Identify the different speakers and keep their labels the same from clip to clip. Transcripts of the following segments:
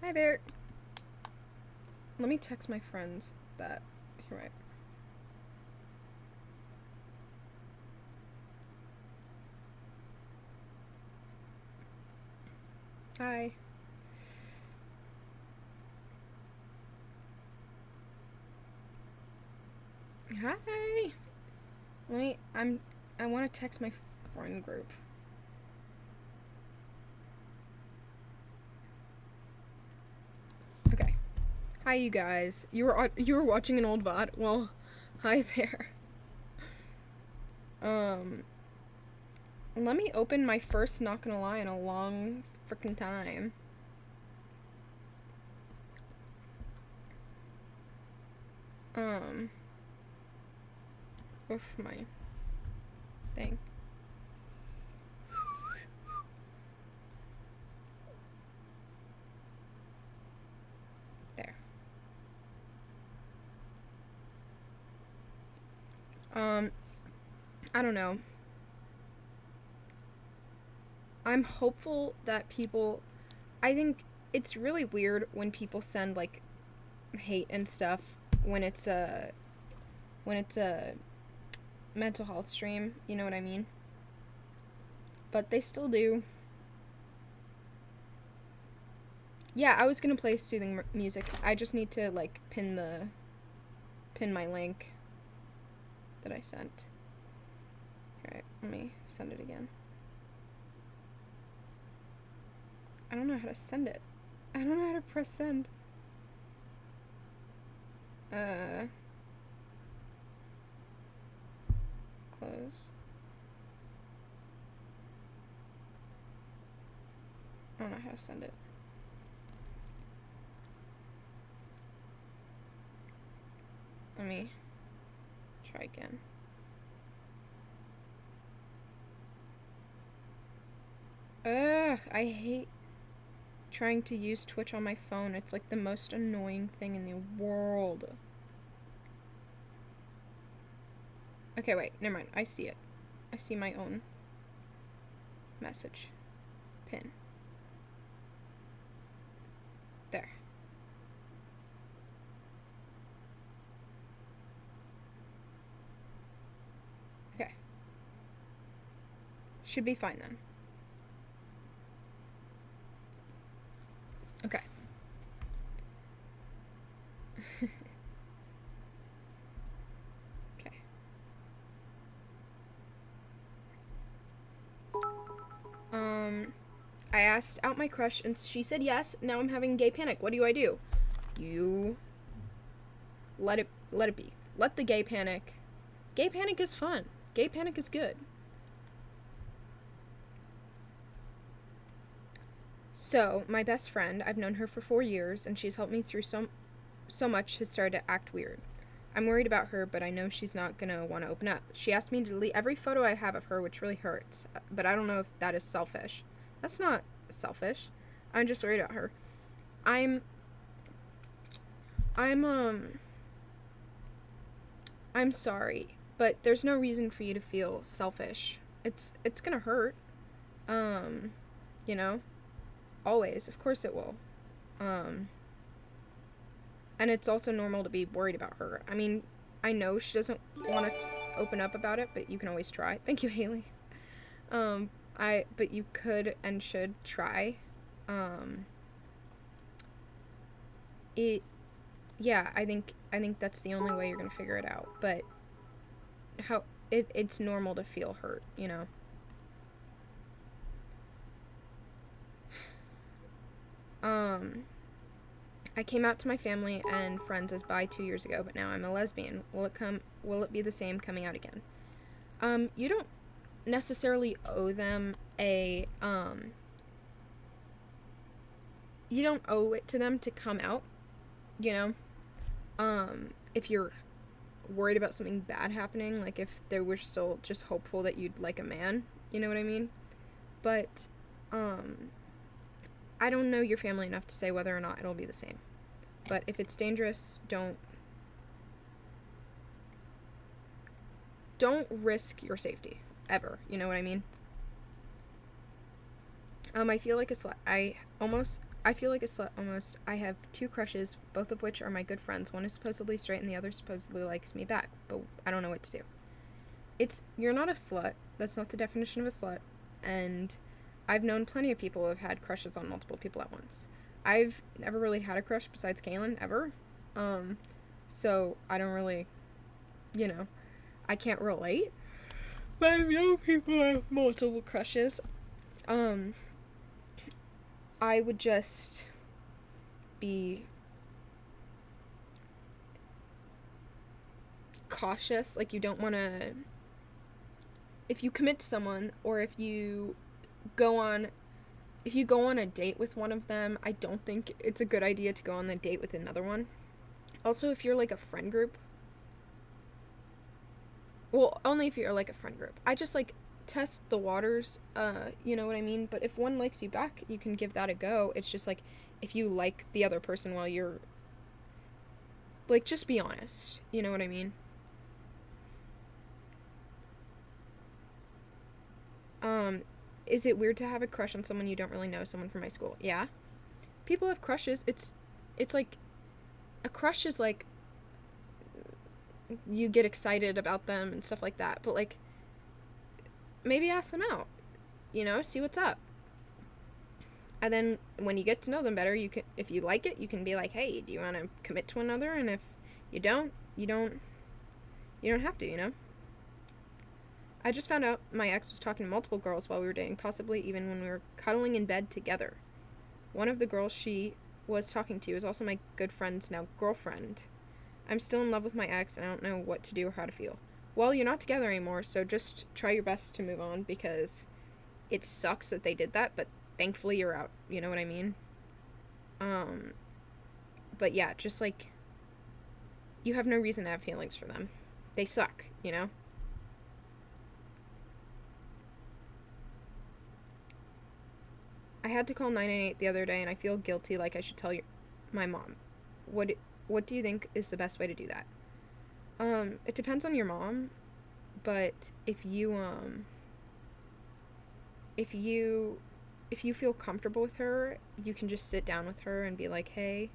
Speaker 1: Hi there. Let me text my friends that. Here, right. Hi. Hi. I want to text my friend group. Okay. Hi, you guys. You were watching an old VOD? Well, hi there. Let me open my first Not Gonna Lie in a long freaking time. Oof, my thing. There. I don't know. I'm hopeful that people. I think it's really weird when people send like hate and stuff when it's a mental health stream. You know what I mean? But they still do. Yeah, I was gonna play soothing music. I just need to like pin my link that I sent. Alright, let me send it again. I don't know how to send it. I don't know how to press send. Close. I don't know how to send it. Let me try again. Ugh, I hate trying to use Twitch on my phone. It's like the most annoying thing in the world. Okay, wait, never mind. I see it. I see my own message. Pin. There. Okay. Should be fine then. Okay. Okay. I asked out my crush and she said yes. Now I'm having gay panic. What do I do? You let it be. Let the gay panic. Gay panic is fun. Gay panic is good. So, my best friend, I've known her for 4 years, and she's helped me through so much, has started to act weird. I'm worried about her, but I know she's not gonna want to open up. She asked me to delete every photo I have of her, which really hurts, but I don't know if that is selfish. That's not selfish. I'm just worried about her. I'm sorry, but there's no reason for you to feel selfish. It's gonna hurt. You know? Always. Of course it will. And it's also normal to be worried about her. I mean, I know she doesn't want to open up about it, but you can always try. Thank you, Haley. But you could and should try. I think that's the only way you're gonna figure it out. But it's normal to feel hurt, you know. I came out to my family and friends as bi 2 years ago, but now I'm a lesbian. Will it be the same coming out again? You don't necessarily owe them you don't owe it to them to come out, you know? If you're worried about something bad happening, like if they were still just hopeful that you'd like a man, you know what I mean? But, I don't know your family enough to say whether or not it'll be the same. But if it's dangerous, don't risk your safety ever. You know what I mean? I feel like I I feel like a slut almost. I have 2 crushes, both of which are my good friends. One is supposedly straight and the other supposedly likes me back, but I don't know what to do. You're not a slut. That's not the definition of a slut. And I've known plenty of people who have had crushes on multiple people at once. I've never really had a crush besides Kaylin, ever. So I don't really, I can't relate. But I've known people who have multiple crushes. I would just be cautious. Like, you don't want to, if you commit to someone, or if you go on a date with one of them, I don't think it's a good idea to go on the date with another one. Also, if you're like a friend group, well, only if you're like a friend group. I just like test the waters, you know what I mean? But if one likes you back, you can give that a go. It's just like, if you like the other person while you're, like, just be honest, you know what I mean? Is it weird to have a crush on someone you don't really know, someone from high school? Yeah. People have crushes. It's like, a crush is like, you get excited about them and stuff like that, but like, maybe ask them out, see what's up. And then when you get to know them better, you can, if you like it, you can be like, hey, do you want to commit to another? And if you don't have to, I just found out my ex was talking to multiple girls while we were dating, possibly even when we were cuddling in bed together. One of the girls she was talking to is also my good friend's now girlfriend. I'm still in love with my ex, and I don't know what to do or how to feel. Well, you're not together anymore, so just try your best to move on, because it sucks that they did that, but thankfully you're out, you know what I mean? But yeah, just like, you have no reason to have feelings for them. They suck, I had to call 998 the other day, and I feel guilty, like I should tell my mom. What do you think is the best way to do that? It depends on your mom, but if you feel comfortable with her, you can just sit down with her and be like, hey,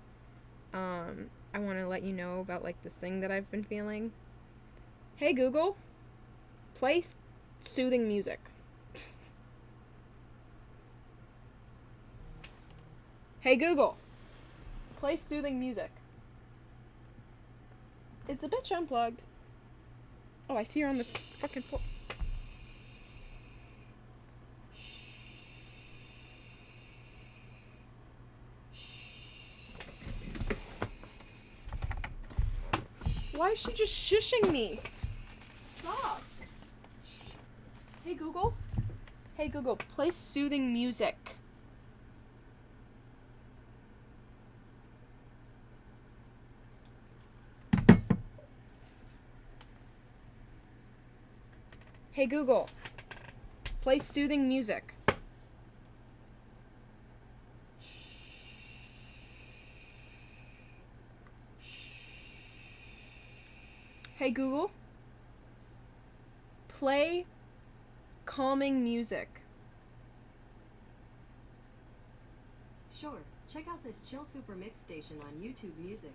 Speaker 1: I want to let you know about, like, this thing that I've been feeling. Hey, Google, play soothing music. Hey, Google, play soothing music. Is the bitch unplugged? Oh, I see her on the fucking floor. Why is she just shushing me? Stop. Hey, Google. Hey, Google, play soothing music. Hey, Google, play soothing music. Hey, Google, play calming music.
Speaker 2: Sure, check out this Chill Super Mix station on YouTube Music.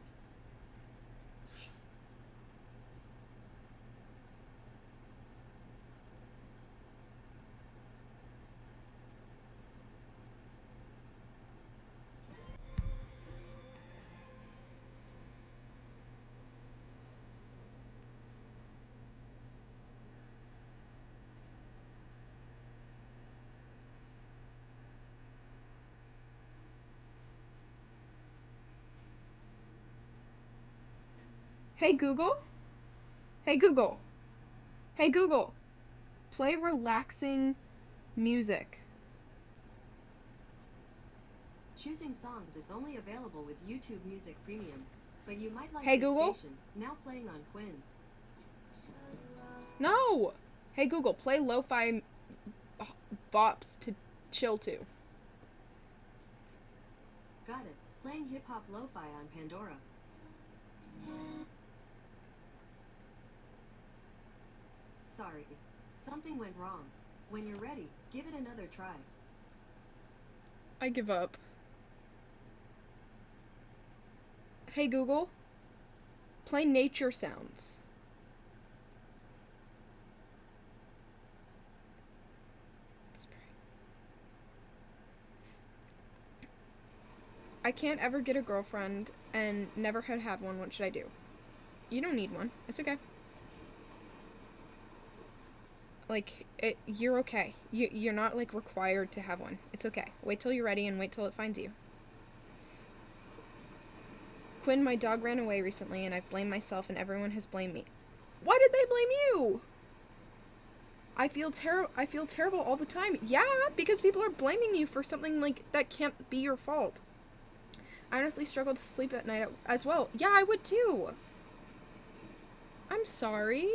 Speaker 1: Hey, Google. Hey, Google. Hey, Google, play relaxing music.
Speaker 2: Choosing songs is only available with YouTube Music Premium, but you might like
Speaker 1: Hey,
Speaker 2: this
Speaker 1: Google.
Speaker 2: station, now playing on Quinn.
Speaker 1: No. Hey, Google, play lo-fi bops to chill to.
Speaker 2: Got it. Playing hip-hop lo-fi on Pandora. Sorry. Something went wrong. When you're ready, give it another try.
Speaker 1: I give up. Hey Google, play nature sounds. I can't ever get a girlfriend and never had one. What should I do? You don't need one. It's okay. Like, you're okay. You're not, like, required to have one. It's okay. Wait till you're ready and wait till it finds you. Quinn, my dog ran away recently and I've blamed myself and everyone has blamed me. Why did they blame you? I feel terrible all the time. Yeah, because people are blaming you for something, like, that can't be your fault. I honestly struggle to sleep at night as well. Yeah, I would too. I'm sorry.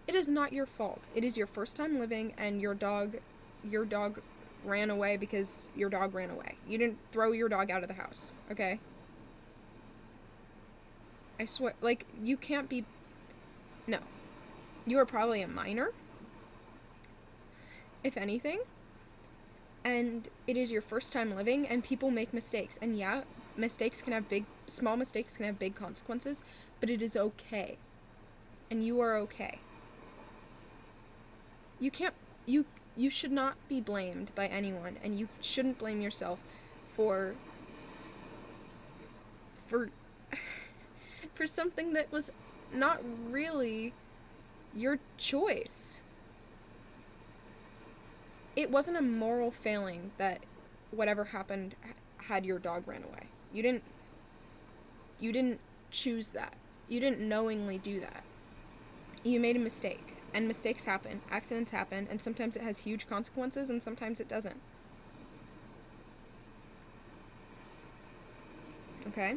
Speaker 1: It is not your fault. It is your first time living and your dog ran away because your dog ran away. You didn't throw your dog out of the house, okay? I swear, like, you can't be... No. You are probably a minor, if anything. And it is your first time living and people make mistakes. And yeah, small mistakes can have big consequences, but it is okay. And you are okay. You can't, you should not be blamed by anyone, and you shouldn't blame yourself for for something that was not really your choice. It wasn't a moral failing that whatever happened had your dog ran away. You didn't choose that. You didn't knowingly do that. You made a mistake, and mistakes happen, accidents happen, and sometimes it has huge consequences and sometimes it doesn't. Okay?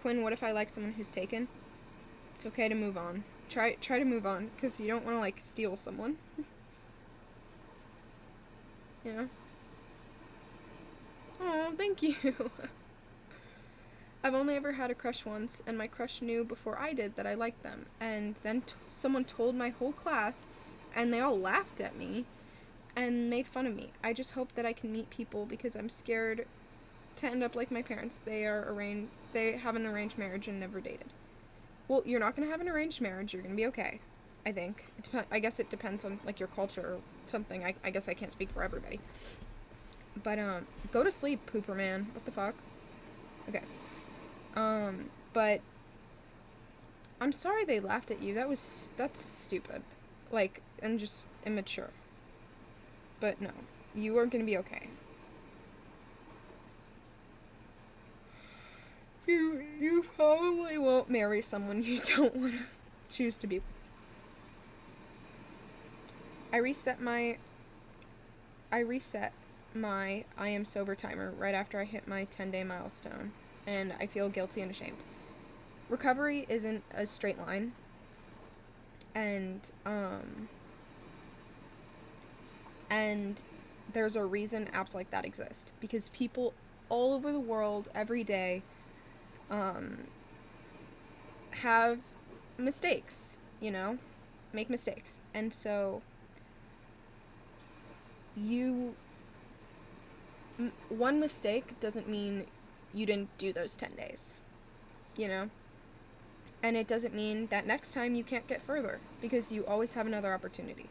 Speaker 1: Quinn, what if I like someone who's taken? It's okay to move on. Try to move on, because you don't want to, like, steal someone. You know? Oh, thank you. I've only ever had a crush once, and my crush knew before I did that I liked them. And then someone told my whole class, and they all laughed at me and made fun of me. I just hope that I can meet people because I'm scared to end up like my parents. They have an arranged marriage and never dated. Well, you're not going to have an arranged marriage. You're going to be okay, I think. I guess it depends on, like, your culture or something. I guess I can't speak for everybody. But, go to sleep, pooper man. What the fuck? Okay. But I'm sorry they laughed at you. That's stupid. Like, and just immature. But no, you are going to be okay. You probably won't marry someone you don't want to choose to be with. I reset my I am sober timer right after I hit my 10-day milestone, and I feel guilty and ashamed. Recovery isn't a straight line, and there's a reason apps like that exist, because people all over the world every day have mistakes, make mistakes. And so one mistake doesn't mean you didn't do those 10 days, and it doesn't mean that next time you can't get further, because you always have another opportunity,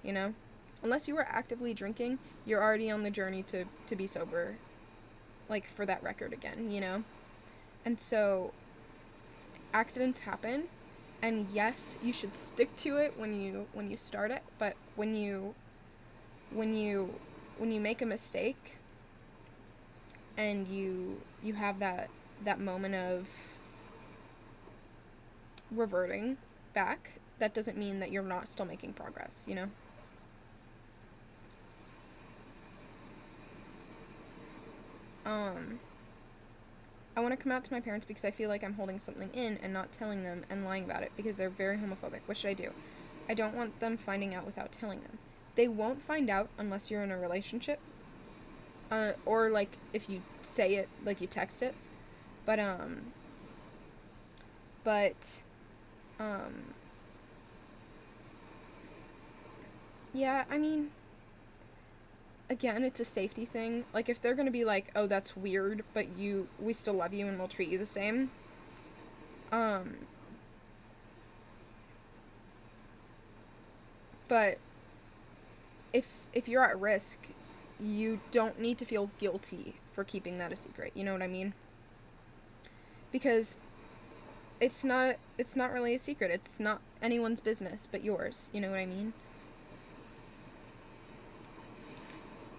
Speaker 1: unless you were actively drinking, you're already on the journey to be sober, like, for that record again, And so accidents happen, and yes, you should stick to it when you start it, but when you make a mistake and you have that moment of reverting back, that doesn't mean that you're not still making progress, I want to come out to my parents because I feel like I'm holding something in and not telling them and lying about it because they're very homophobic. What should I do? I don't want them finding out without telling them. They won't find out unless you're in a relationship. Or, like, if you say it, like, you text it. But, yeah, I mean, again, it's a safety thing. Like, if they're gonna be like, oh, that's weird, but we still love you and we'll treat you the same. Um, but if you're at risk, you don't need to feel guilty for keeping that a secret. You know what I mean? Because it's not really a secret. It's not anyone's business but yours. You know what I mean?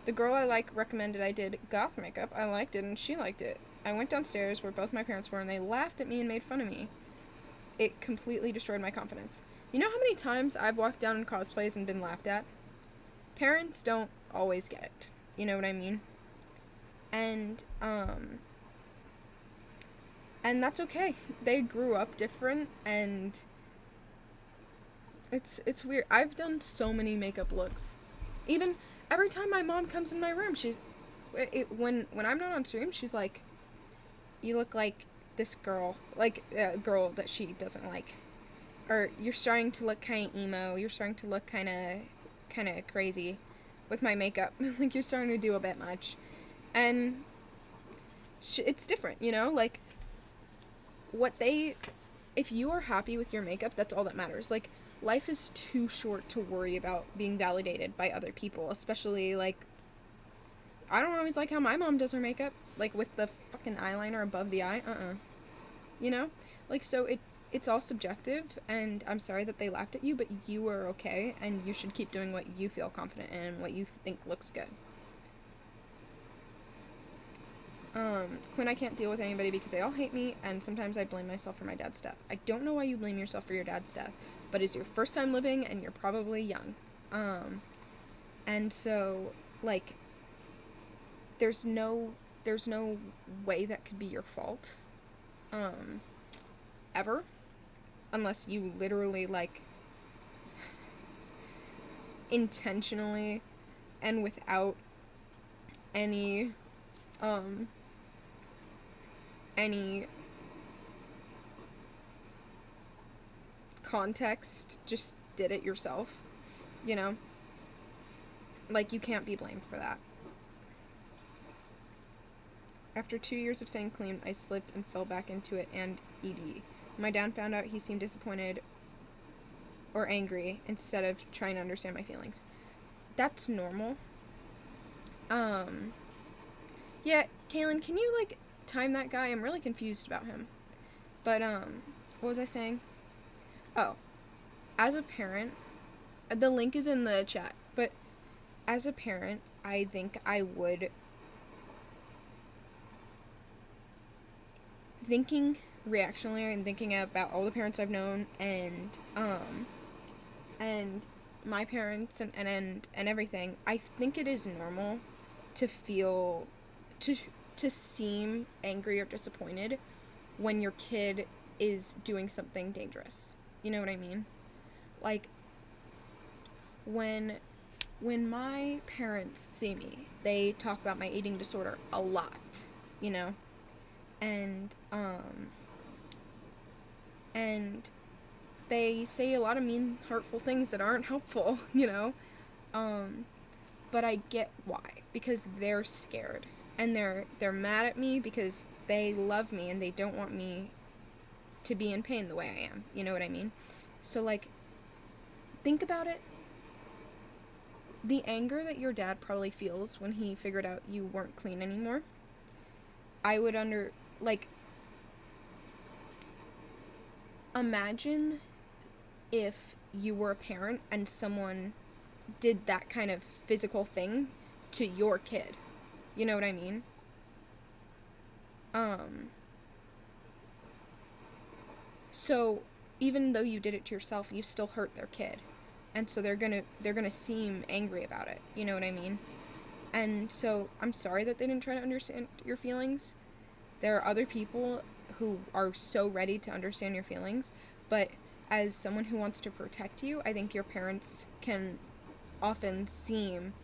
Speaker 1: The girl I like recommended I did goth makeup. I liked it and she liked it. I went downstairs where both my parents were and they laughed at me and made fun of me. It completely destroyed my confidence. You know how many times I've walked down in cosplays and been laughed at? Parents don't always get it. You know what I mean? And and that's okay. They grew up different and it's weird. I've done so many makeup looks. Even every time my mom comes in my room, when I'm not on stream, she's like, "You look like this girl, like a girl that she doesn't like, or you're starting to look kind of emo. You're starting to look kind of crazy with my makeup. Like you're starting to do a bit much." And it's different, you know. Like if you are happy with your makeup, that's all that matters. Like life is too short to worry about being validated by other people, especially like I don't always like how my mom does her makeup, like with the fucking eyeliner above the eye. You know? Like so it's all subjective and I'm sorry that they laughed at you, but you are okay and you should keep doing what you feel confident in and what you think looks good. Quinn, I can't deal with anybody because they all hate me, and sometimes I blame myself for my dad's death. I don't know why you blame yourself for your dad's death, but it's your first time living, and you're probably young. And so, like, there's no way that could be your fault, ever, unless you literally, like, intentionally and without any, any context, just did it yourself, you know? Like, you can't be blamed for that. After 2 years of staying clean, I slipped and fell back into it and ED. When my dad found out, he seemed disappointed or angry instead of trying to understand my feelings. That's normal. Yeah, Kaylin, can you, like, time that guy? I'm really confused about him. But, what was I saying? Oh, as a parent, the link is in the chat, but as a parent, I think I would, thinking reactionary and thinking about all the parents I've known and my parents and everything, I think it is normal to feel, to seem angry or disappointed when your kid is doing something dangerous. You know what I mean? Like, when my parents see me, they talk about my eating disorder a lot, you know? And they say a lot of mean, hurtful things that aren't helpful, you know? But I get why, because they're scared. And they're mad at me because they love me and they don't want me to be in pain the way I am. You know what I mean? So, like, think about it. The anger that your dad probably feels when he figured out you weren't clean anymore, I would imagine if you were a parent and someone did that kind of physical thing to your kid. You know what I mean? So even though you did it to yourself, you still hurt their kid. And so they're gonna seem angry about it. You know what I mean? And so I'm sorry that they didn't try to understand your feelings. There are other people who are so ready to understand your feelings, but as someone who wants to protect you, I think your parents can often seem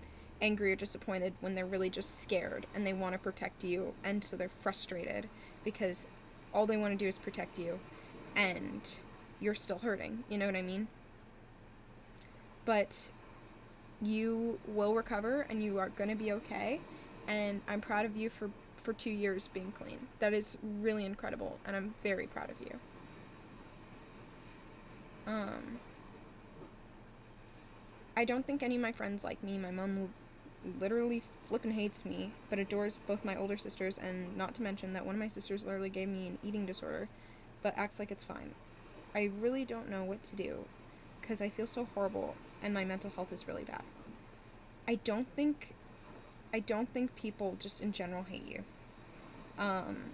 Speaker 1: angry or disappointed when they're really just scared and they want to protect you, and so they're frustrated because all they want to do is protect you and you're still hurting. You know what I mean? But You will recover and you are going to be okay. And I'm proud of you for 2 years being clean. That is really incredible, and I'm very proud of you. I don't think any of my friends like me. My mom literally flippin' hates me, but adores both my older sisters, and not to mention that one of my sisters literally gave me an eating disorder, but acts like it's fine. I really don't know what to do, because I feel so horrible, and my mental health is really bad. I don't think people just in general hate you. And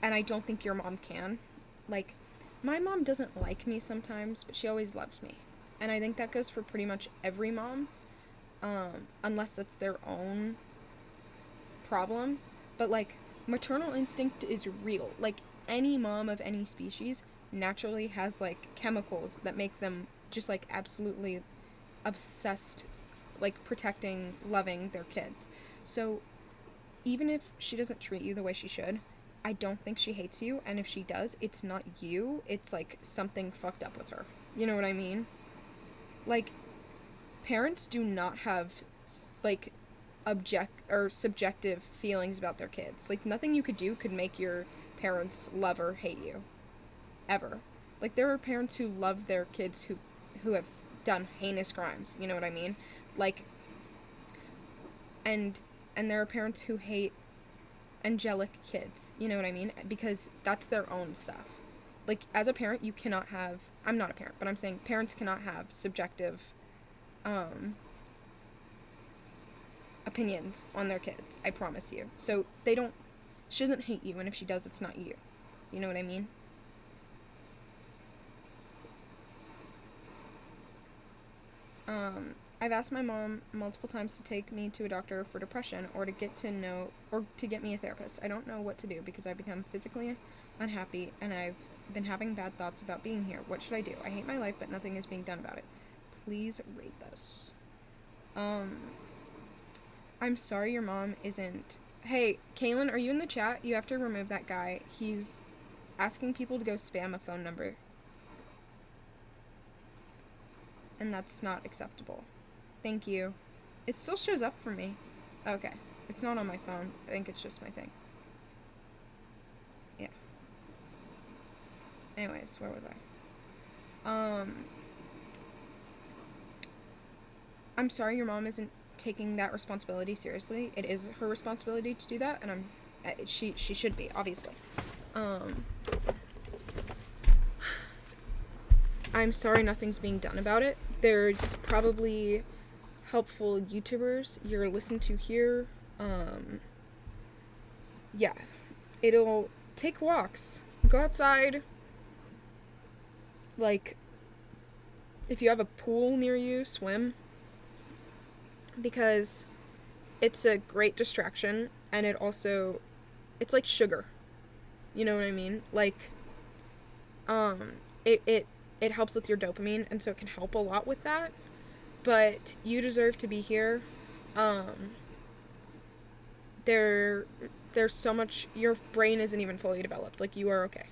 Speaker 1: I don't think your mom can. Like, my mom doesn't like me sometimes, but she always loves me. And I think that goes for pretty much every mom, unless it's their own problem. But, like, maternal instinct is real. Like, any mom of any species naturally has, like, chemicals that make them just, like, absolutely obsessed, like, protecting, loving their kids. So, even if she doesn't treat you the way she should, I don't think she hates you, and if she does, it's not you, it's, like, something fucked up with her. You know what I mean? Like, parents do not have, like, subjective feelings about their kids. Like, nothing you could do could make your parents love or hate you. Ever. Like, there are parents who love their kids who have done heinous crimes. You know what I mean? Like, and there are parents who hate angelic kids. You know what I mean? Because that's their own stuff. Like, as a parent, you cannot have... I'm not a parent, but I'm saying parents cannot have subjective opinions on their kids. I promise you. So, they don't... She doesn't hate you, and if she does, it's not you. You know what I mean? I've asked my mom multiple times to take me to a doctor for depression or to get me a therapist. I don't know what to do because I've become physically unhappy and I've been having bad thoughts about being here. What should I do? I hate my life, but nothing is being done about it. Please read this. I'm sorry your mom isn't... Hey, Kaylin, are you in the chat? You have to remove that guy. He's asking people to go spam a phone number. And that's not acceptable. Thank you. It still shows up for me. Okay. It's not on my phone. I think it's just my thing. Yeah. Anyways, where was I? I'm sorry your mom isn't taking that responsibility seriously. It is her responsibility to do that, and she should be, obviously. I'm sorry nothing's being done about it. There's probably helpful YouTubers you're listening to here. Yeah. It'll take walks. Go outside. Like, if you have a pool near you, swim. Because it's a great distraction, and it's like sugar. You know what I mean? Like, it helps with your dopamine, and so it can help a lot with that. But you deserve to be here. There's so much... Your brain isn't even fully developed. Like, you are okay.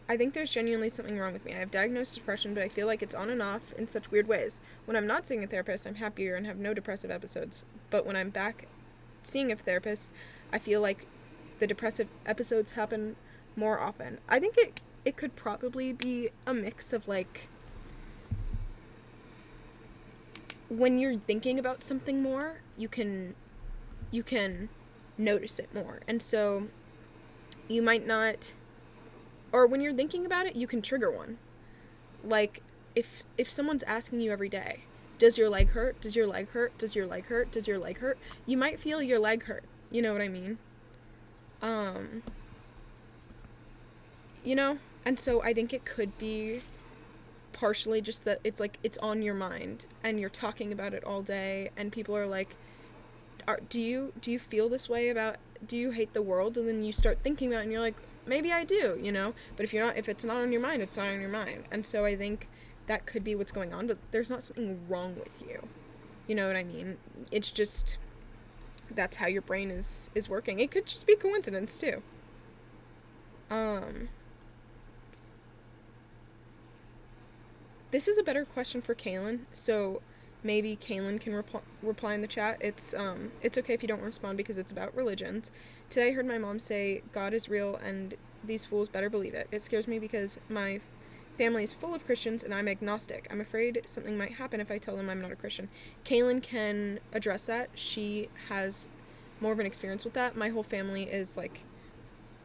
Speaker 1: I think there's genuinely something wrong with me. I have diagnosed depression, but I feel like it's on and off in such weird ways. When I'm not seeing a therapist, I'm happier and have no depressive episodes. But when I'm back seeing a therapist, I feel like the depressive episodes happen more often. I think it could probably be a mix of, like, when you're thinking about something more, you can notice it more. And so you might not... Or when you're thinking about it, you can trigger one. Like, if someone's asking you every day, does your leg hurt? Does your leg hurt? Does your leg hurt? Does your leg hurt? You might feel your leg hurt. You know what I mean? You know? And so I think it could be partially just that it's like, it's on your mind, and you're talking about it all day, and people are like, do you feel this way about, do you hate the world? And then you start thinking about it, and you're like, maybe I do, you know? But if it's not on your mind, it's not on your mind. And so I think that could be what's going on, but there's not something wrong with you. You know what I mean? It's just, that's how your brain is working. It could just be coincidence too. This is a better question for Kaylin, so maybe Kaylin can reply in the chat. It's okay if you don't respond because it's about religions. Today I heard my mom say God is real and these fools better believe it. It scares me because my family is full of Christians and I'm agnostic. I'm afraid something might happen if I tell them I'm not a Christian. Kaylin can address that. She has more of an experience with that. My whole family is like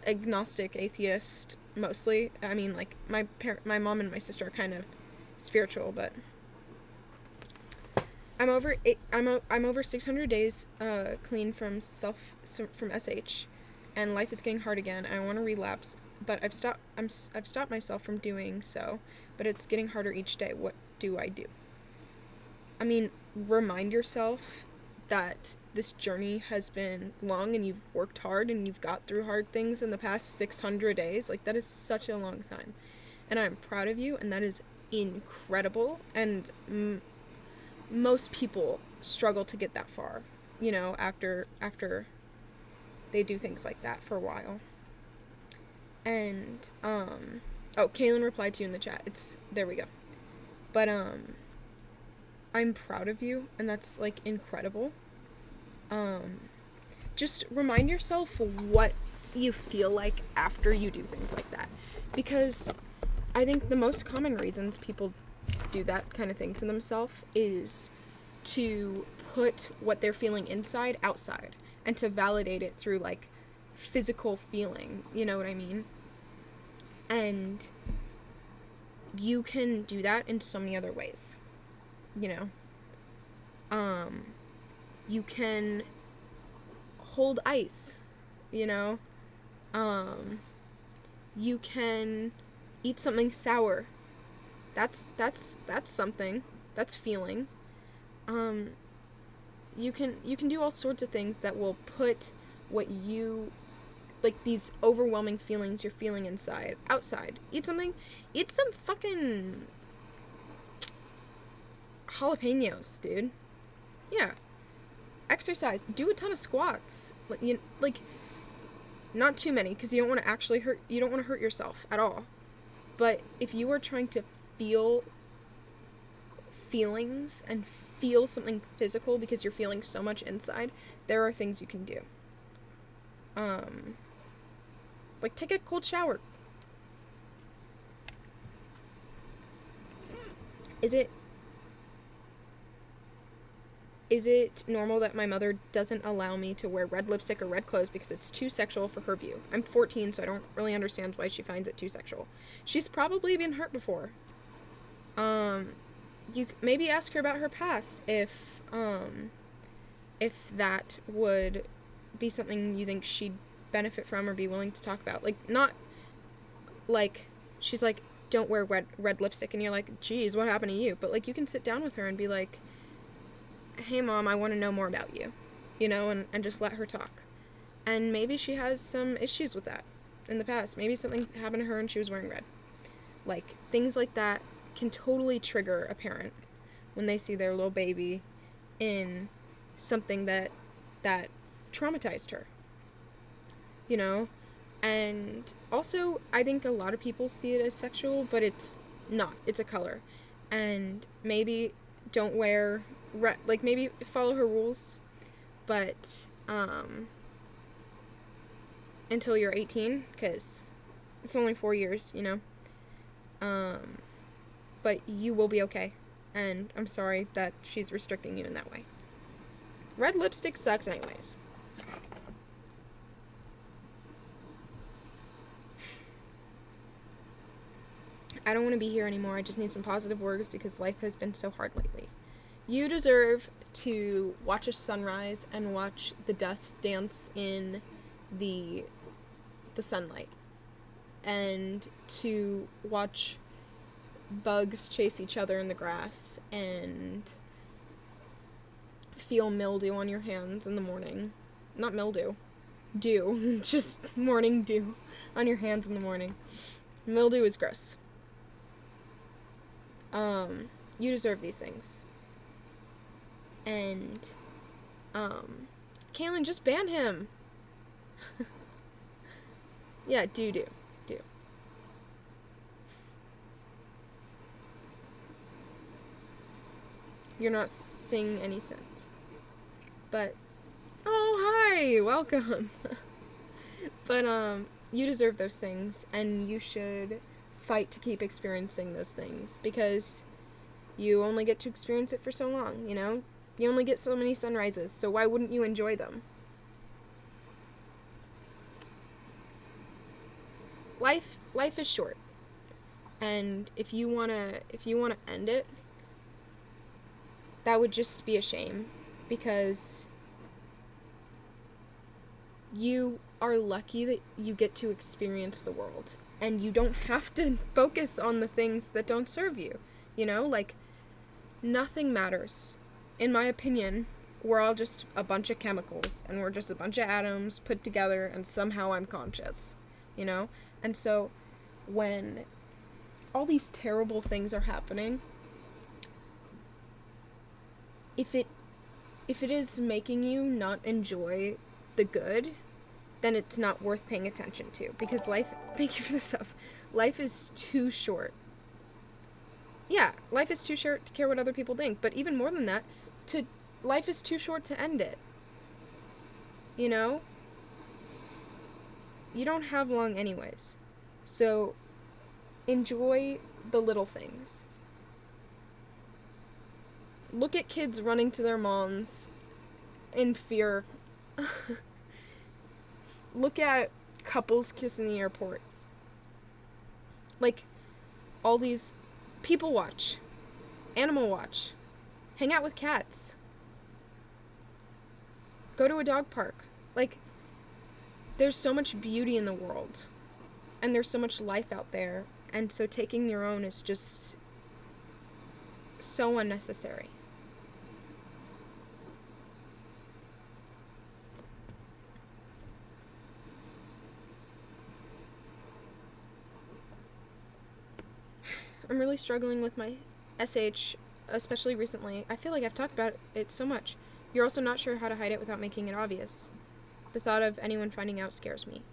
Speaker 1: agnostic, atheist mostly. I mean, like my mom and my sister are kind of spiritual, but I'm over 600 days clean from SH, and life is getting hard again. I want to relapse, but I've stopped myself from doing so, but it's getting harder each day. What do I do? I mean, remind yourself that this journey has been long and you've worked hard and you've got through hard things in the past 600 days. Like, that is such a long time. And I'm proud of you, and that is incredible. And most people struggle to get that far, you know, after they do things like that for a while. And, Kaylin replied to you in the chat. There we go. But, I'm proud of you, and that's, like, incredible. Just remind yourself what you feel like after you do things like that. Because I think the most common reasons people do that kind of thing to themselves is to put what they're feeling inside outside and to validate it through, like, physical feeling, you know what I mean? And you can do that in so many other ways, you know? You can hold ice, you know? You can eat something sour. That's something. That's feeling. You can do all sorts of things that will put what you, like, these overwhelming feelings you're feeling inside, outside. Eat some fucking jalapenos, dude. Yeah. Exercise. Do a ton of squats. Like, not too many, because you don't want to hurt yourself at all. But if you are trying to feel feelings and feel something physical because you're feeling so much inside, there are things you can do. Like, take a cold shower. Is it normal that my mother doesn't allow me to wear red lipstick or red clothes because it's too sexual for her view? I'm 14, so I don't really understand why she finds it too sexual. She's probably been hurt before. You maybe ask her about her past if that would be something you think she'd benefit from or be willing to talk about. Like, not like she's like, don't wear red lipstick, and you're like, geez, what happened to you? But, like, you can sit down with her and be like, hey, Mom, I want to know more about you, you know, and just let her talk. And maybe she has some issues with that in the past. Maybe something happened to her and she was wearing red. Like, things like that can totally trigger a parent when they see their little baby in something that traumatized her, you know? And also, I think a lot of people see it as sexual, but it's not. It's a color. And maybe don't wear red, like, maybe follow her rules, but until you're 18, because it's only 4 years, you know? But you will be okay, and I'm sorry that she's restricting you in that way. Red lipstick sucks anyways. I don't want to be here anymore. I just need some positive words because life has been so hard lately. You deserve to watch a sunrise and watch the dust dance in the sunlight, and to watch bugs chase each other in the grass and feel mildew on your hands in the morning. Not mildew. Dew. Just morning dew on your hands in the morning. Mildew is gross. You deserve these things. And, Kaylin, just ban him. Yeah, do. You're not seeing any sense. But, oh, hi, welcome. But, you deserve those things, and you should fight to keep experiencing those things, because you only get to experience it for so long, you know? You only get so many sunrises, so why wouldn't you enjoy them? Life is short. And if you want to end it, that would just be a shame, because you are lucky that you get to experience the world, and you don't have to focus on the things that don't serve you. You know, like, nothing matters. In my opinion, we're all just a bunch of chemicals, and we're just a bunch of atoms put together, and somehow I'm conscious, you know? And so, when all these terrible things are happening, if it is making you not enjoy the good, then it's not worth paying attention to, because thank you for the stuff, life is too short. Yeah, life is too short to care what other people think, but even more than that, life is too short to end it. You know? You don't have long anyways. So, enjoy the little things. Look at kids running to their moms in fear. Look at couples kissing the airport. Like, all these people watch, animal watch, hang out with cats, go to a dog park. Like, there's so much beauty in the world, and there's so much life out there, and so taking your own is just so unnecessary. I'm really struggling with my SH, especially recently. I feel like I've talked about it so much. You're also not sure how to hide it without making it obvious. The thought of anyone finding out scares me.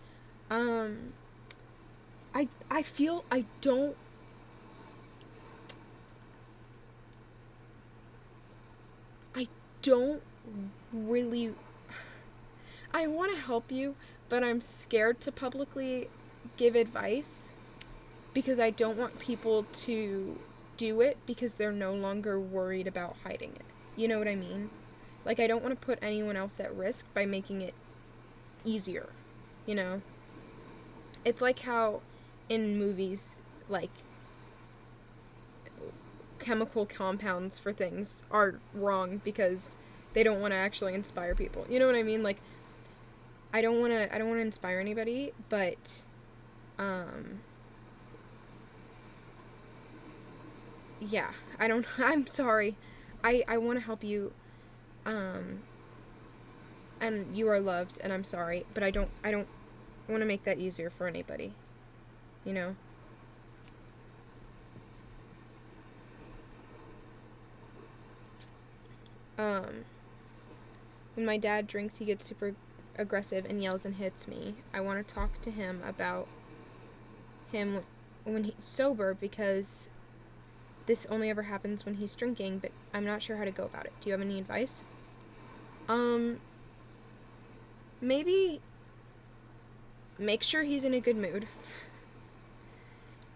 Speaker 1: I feel I don't really, I want to help you, but I'm scared to publicly give advice, because I don't want people to do it because they're no longer worried about hiding it. You know what I mean? Like, I don't want to put anyone else at risk by making it easier, you know? It's like how in movies, like, chemical compounds for things are wrong because they don't want to actually inspire people. You know what I mean? Like, I don't want to inspire anybody, but yeah, I'm sorry. I want to help you, and you are loved, and I'm sorry, but I don't want to make that easier for anybody, you know? When my dad drinks, he gets super aggressive and yells and hits me. I want to talk to him about him when he's sober, because this only ever happens when he's drinking, but I'm not sure how to go about it. Do you have any advice? Maybe make sure he's in a good mood.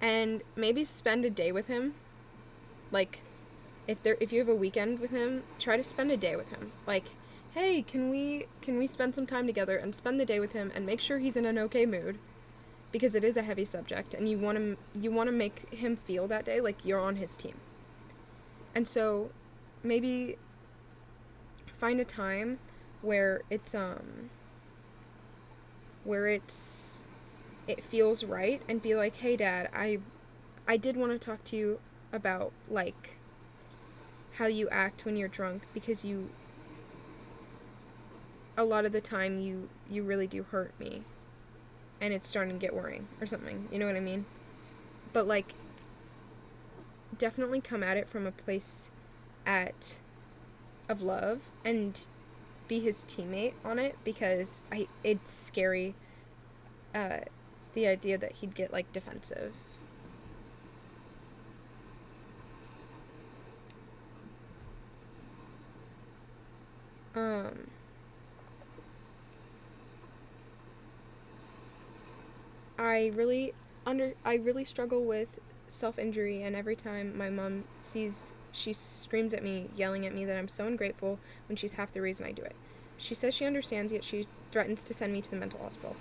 Speaker 1: And maybe spend a day with him. Like, if you have a weekend with him, try to spend a day with him. Like, hey, can we spend some time together and spend the day with him and make sure he's in an okay mood? Because it is a heavy subject, and you want to make him feel that day like you're on his team. And so maybe find a time where it feels right, and be like, hey Dad, I did want to talk to you about, like, how you act when you're drunk, because a lot of the time you really do hurt me, and it's starting to get worrying, or something, you know what I mean? But, like, definitely come at it from a place of love, and be his teammate on it because it's scary, the idea that he'd get like defensive. Um, I really struggle with self-injury, and every time my mom sees, she screams at me, yelling at me that I'm so ungrateful when she's half the reason I do it. She says she understands, yet she threatens to send me to the mental hospital.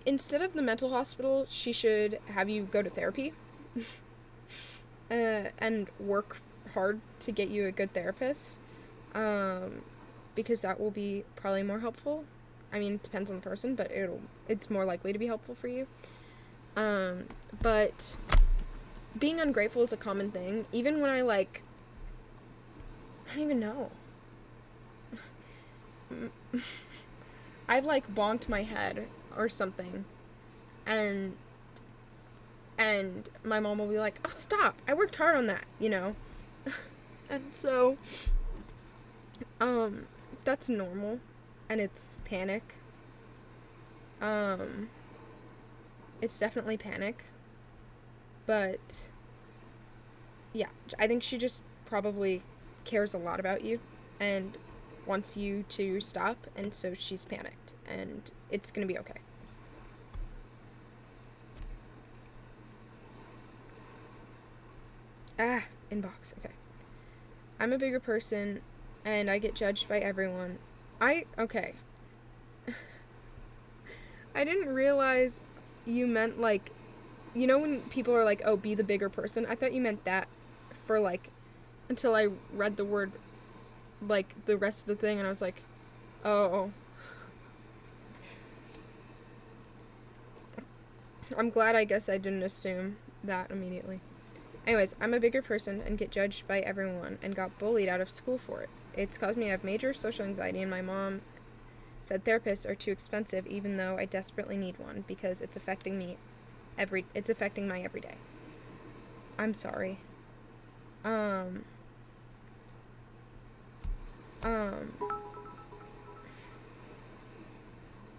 Speaker 1: Instead of the mental hospital, she should have you go to therapy and work hard to get you a good therapist, because that will be probably more helpful. I mean, it depends on the person, but it's more likely to be helpful for you. But being ungrateful is a common thing. Even when I don't even know. I've like bonked my head or something, and my mom will be like, "Oh, stop! I worked hard on that," you know. And so, that's normal, and it's panic. It's definitely panic, but yeah, I think she just probably cares a lot about you and wants you to stop, and so she's panicked, and it's gonna be okay. Inbox, okay. I'm a bigger person, and I get judged by everyone. Okay. I didn't realize you meant, like, you know when people are like, oh, be the bigger person? I thought you meant that for, like, until I read the word, like, the rest of the thing, and I was like, oh. I'm glad, I guess I didn't assume that immediately. Anyways, I'm a bigger person and get judged by everyone and got bullied out of school for it. It's caused me to have major social anxiety, and my mom said therapists are too expensive even though I desperately need one because it's affecting my everyday. I'm sorry.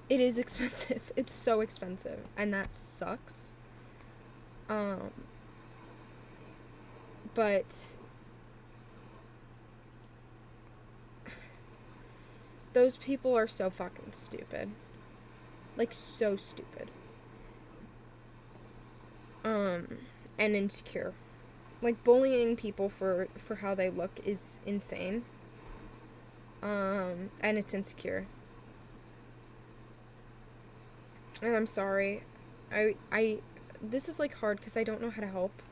Speaker 1: It is expensive. It's so expensive, and that sucks. But those people are so fucking stupid. Like, so stupid. And insecure. Like, bullying people for how they look is insane. And it's insecure. And I'm sorry. This is, like, hard because I don't know how to help.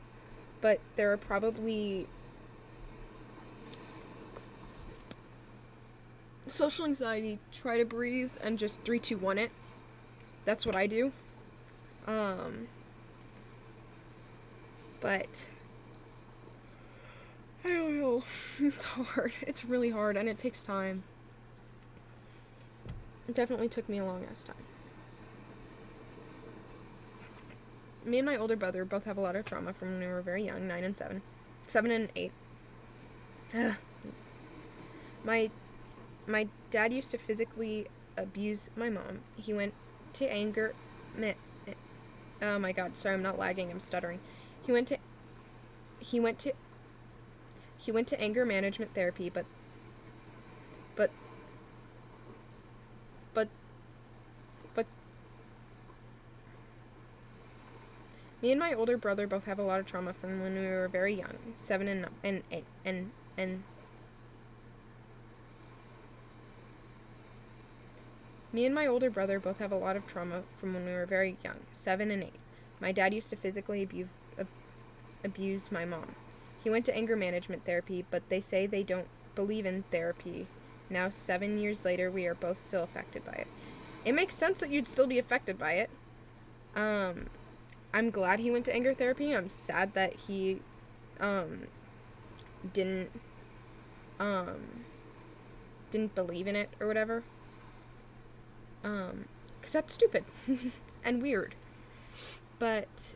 Speaker 1: But there are probably social anxiety. Try to breathe and just 3, 2, 1 it. That's what I do. But I don't know. It's hard. It's really hard, and it takes time. It definitely took me a long ass time. Me and my older brother both have a lot of trauma from when we were very young, 9 and 7. 7 and 8. My dad used to physically abuse my mom. He went to anger... Oh my god, sorry, I'm not lagging, I'm stuttering. He went to anger management therapy, but me and my older brother both have a lot of trauma from when we were very young, 7 and 8, and me and my older brother both have a lot of trauma from when we were very young, 7 and 8. My dad used to physically abuse my mom. He went to anger management therapy, but they say they don't believe in therapy. Now, 7 years later, we are both still affected by it. It makes sense that you'd still be affected by it. I'm glad he went to anger therapy. I'm sad that he didn't believe in it or whatever. 'Cause that's stupid and weird. But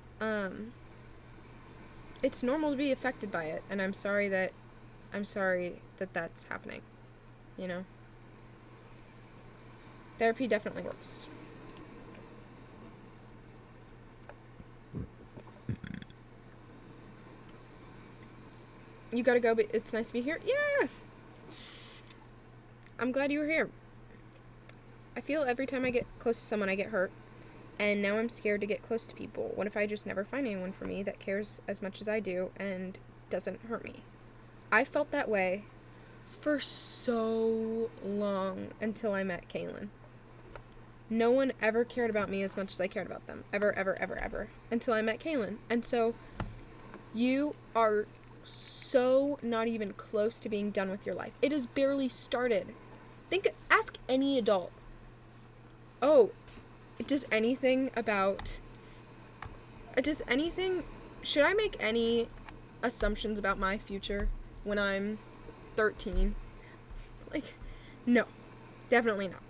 Speaker 1: it's normal to be affected by it, and I'm sorry that that's happening. you know? Therapy definitely works. You gotta go, but it's nice to be here. Yeah! I'm glad you were here. I feel every time I get close to someone, I get hurt. And now I'm scared to get close to people. What if I just never find anyone for me that cares as much as I do and doesn't hurt me? I felt that way for so long until I met Kaylin. No one ever cared about me as much as I cared about them. Ever, ever, ever, ever. Until I met Kaylin. And so, you are so not even close to being done with your life. It has barely started. Ask any adult. Oh, does anything, should I make any assumptions about my future when I'm 13? Like, no. Definitely not.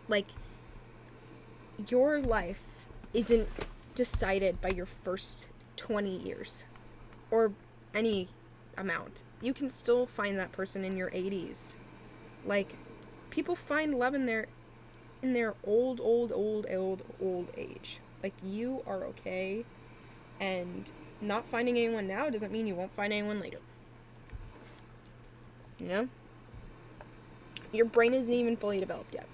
Speaker 1: Like, your life isn't decided by your first 20 years. Or any amount. You can still find that person in your 80s. Like, people find love in their old age. Like, you are okay, and not finding anyone now doesn't mean you won't find anyone later. You know? Your brain isn't even fully developed yet.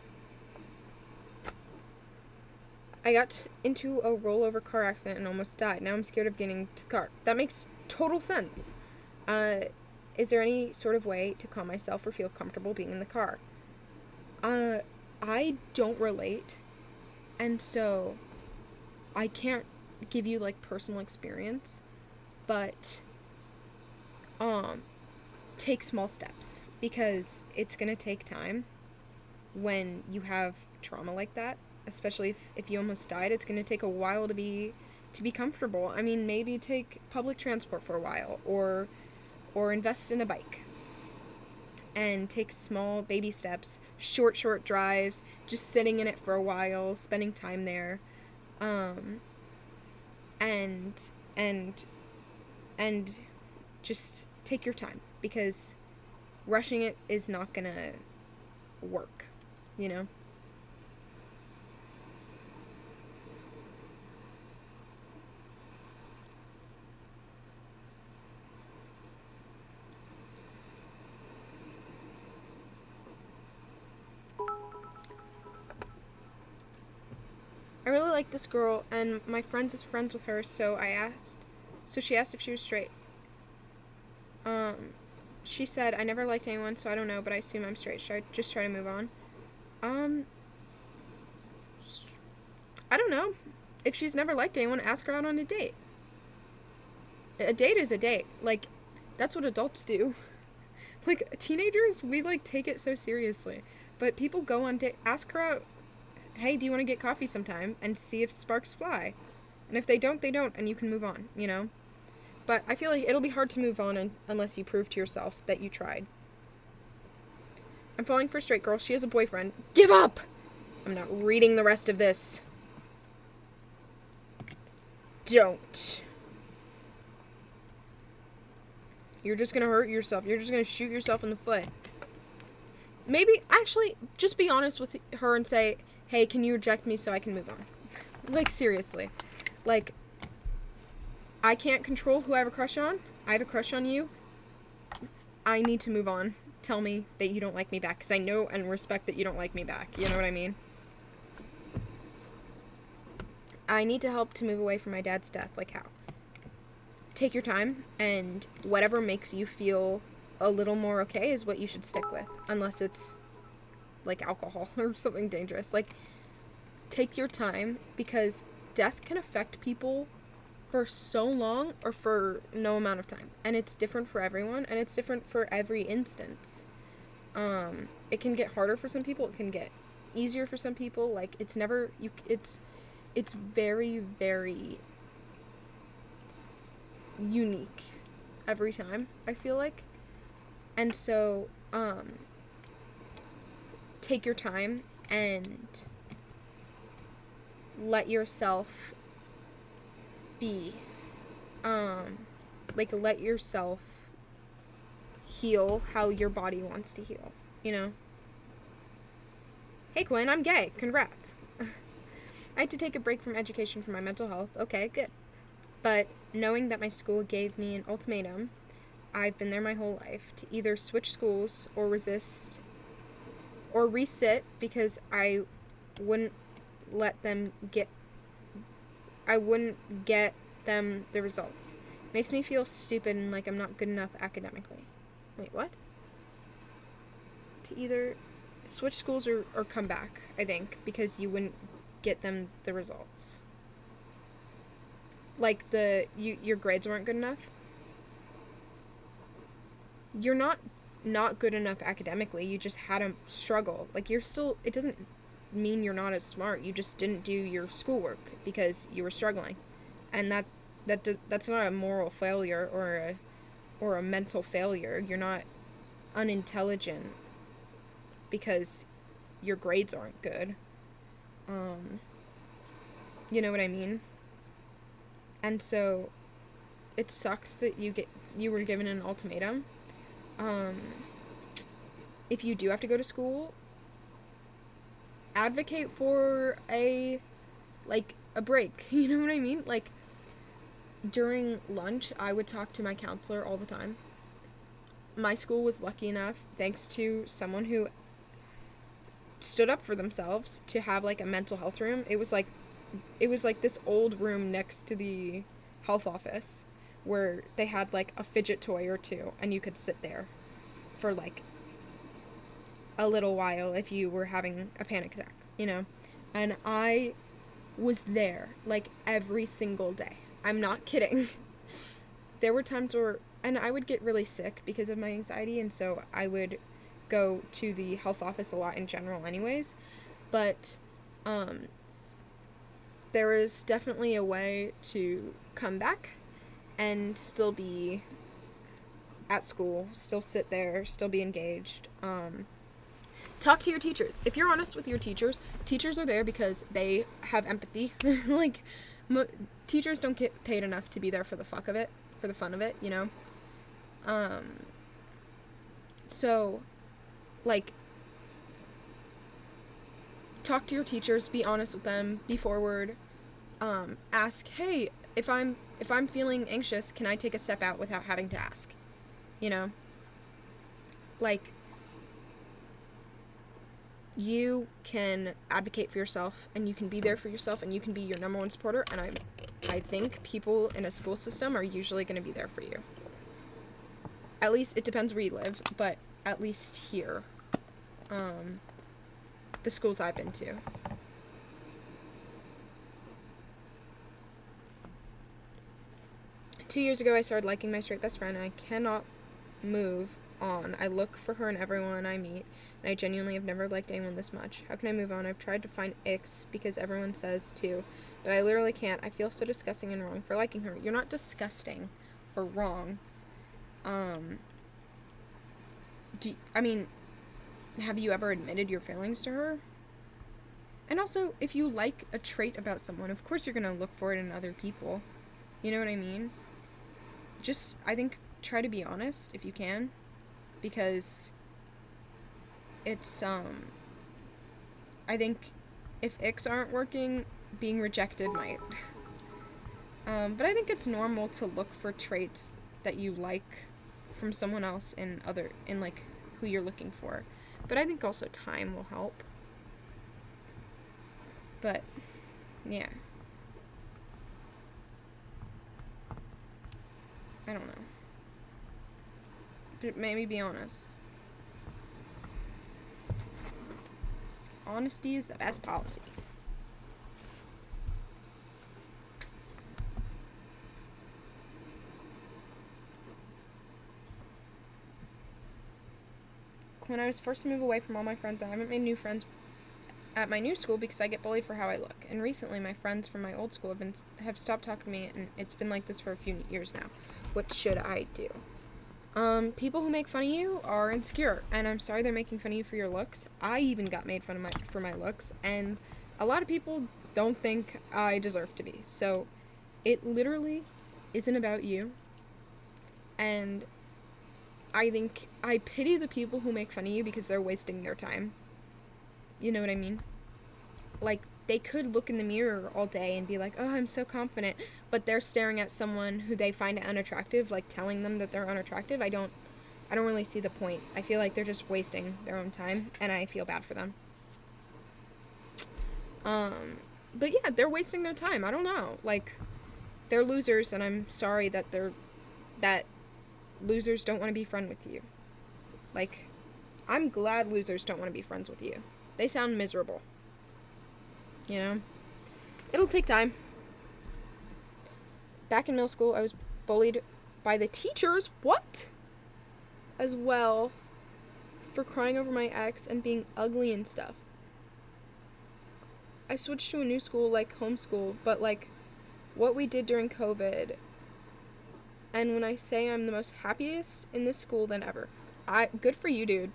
Speaker 1: I got into a rollover car accident and almost died. Now I'm scared of getting to the car. That makes total sense. Is there any sort of way to calm myself or feel comfortable being in the car? I don't relate, and so I can't give you, like, personal experience, but, take small steps, because it's gonna take time when you have trauma like that, especially if you almost died. It's gonna take a while to be comfortable. I mean, maybe take public transport for a while, or invest in a bike. And take small baby steps, short drives, just sitting in it for a while, spending time there, and just take your time, because rushing it is not gonna work, you know? I really like this girl, and my friend is friends with her, so she asked if she was straight. She said, I never liked anyone, so I don't know, but I assume I'm straight. Should I just try to move on? I don't know. If she's never liked anyone, ask her out on a date. A date is a date. Like, that's what adults do. Like, teenagers, we, like, take it so seriously. But people go on date, ask her out, hey, do you want to get coffee sometime? And see if sparks fly. And if they don't, and you can move on, you know? But I feel like it'll be hard to move on unless you prove to yourself that you tried. I'm falling for a straight girl. She has a boyfriend. Give up! I'm not reading the rest of this. Don't. You're just gonna hurt yourself. You're just gonna shoot yourself in the foot. Maybe, actually, just be honest with her and say, hey, can you reject me so I can move on? Like, seriously. Like, I can't control who I have a crush on. I have a crush on you. I need to move on. Tell me that you don't like me back, because I know and respect that you don't like me back. You know what I mean? I need to help to move away from my dad's death. Like, how? Take your time, and whatever makes you feel a little more okay is what you should stick with. Unless it's, like, alcohol or something dangerous. Like, take your time, because death can affect people for so long or for no amount of time. And it's different for everyone, and it's different for every instance. It can get harder for some people. It can get easier for some people. Like, it's very, very unique every time, I feel like. And so, take your time and let yourself be, let yourself heal how your body wants to heal. you know. Hey, Quinn, I'm gay. Congrats. I had to take a break from education for my mental health. Okay, good. But knowing that my school gave me an ultimatum, I've been there my whole life, to either switch schools or resist or resit because wouldn't let them get I wouldn't get them the results. Makes me feel stupid and like I'm not good enough academically. Wait, what? To either switch schools or come back, I think, because you wouldn't get them the results. Like your grades weren't good enough. You're not good enough academically. You just had a struggle. Like you're still. It doesn't mean you're not as smart. You just didn't do your schoolwork because you were struggling, and that's not a moral failure or a mental failure. You're not unintelligent because your grades aren't good. You know what I mean? And so it sucks that you were given an ultimatum. If you do have to go to school, advocate for a break. You know what I mean? Like during lunch, I would talk to my counselor all the time. My school was lucky enough, thanks to someone who stood up for themselves, to have like a mental health room. It was like this old room next to the health office where they had like a fidget toy or two and you could sit there for like a little while if you were having a panic attack, you know? And I was there like every single day. I'm not kidding. There were times where, and I would get really sick because of my anxiety, and so I would go to the health office a lot in general anyways. But there is definitely a way to come back and still be at school, still sit there, still be engaged. Talk to your teachers. If you're honest with your teachers are there because they have empathy. Like, teachers don't get paid enough to be there for the fun of it, you know? So, like, talk to your teachers, be honest with them, be forward, ask, hey, if I'm feeling anxious, can I take a step out without having to ask? You know? Like, you can advocate for yourself, and you can be there for yourself, and you can be your number one supporter, and I think people in a school system are usually going to be there for you. At least, it depends where you live, but at least here, the schools I've been to. Two years ago, I started liking my straight best friend, and I cannot move on. I look for her in everyone I meet, and I genuinely have never liked anyone this much. How can I move on? I've tried to find icks because everyone says to, but I literally can't. I feel so disgusting and wrong for liking her. You're not disgusting or wrong. Have you ever admitted your feelings to her? And also, if you like a trait about someone, of course you're gonna look for it in other people. You know what I mean? Just, I think, try to be honest if you can, because it's, I think if icks aren't working, being rejected might. But I think it's normal to look for traits that you like from someone else in like, who you're looking for. But I think also time will help. But, yeah. I don't know. But maybe be honest. Honesty is the best policy. When I was forced to move away from all my friends, I haven't made new friends at my new school because I get bullied for how I look. And recently, my friends from my old school have stopped talking to me, and it's been like this for a few years now. What should I do? People who make fun of you are insecure, and I'm sorry they're making fun of you for your looks. I even got made fun of for my looks, and a lot of people don't think I deserve to be. So, it literally isn't about you. And I think I pity the people who make fun of you because they're wasting their time. You know what I mean? Like, they could look in the mirror all day and be like, oh, I'm so confident, but they're staring at someone who they find unattractive, like telling them that they're unattractive. I don't really see the point. I feel like they're just wasting their own time, and I feel bad for them. But yeah, they're wasting their time. I don't know. Like, they're losers, and I'm sorry that that losers don't want to be friends with you. Like, I'm glad losers don't want to be friends with you. They sound miserable. You know? It'll take time. Back in middle school, I was bullied by the teachers. What? As well, for crying over my ex and being ugly and stuff. I switched to a new school, like homeschool, but like what we did during COVID, and when I say I'm the most happiest in this school than ever, good for you, dude.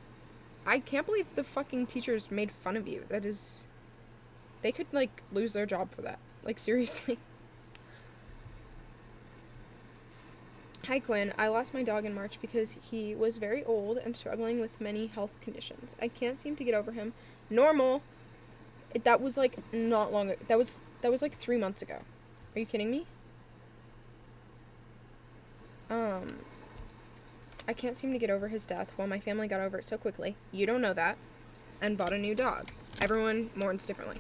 Speaker 1: I can't believe the fucking teachers made fun of you. That is, they could like lose their job for that. Like, seriously. Hi, Quinn. I lost my dog in March because he was very old and struggling with many health conditions. I can't seem to get over him. Normal. That was like not long ago. That was like 3 months ago. Are you kidding me? I can't seem to get over his death while my family got over it so quickly. You don't know that. And bought a new dog. Everyone mourns differently.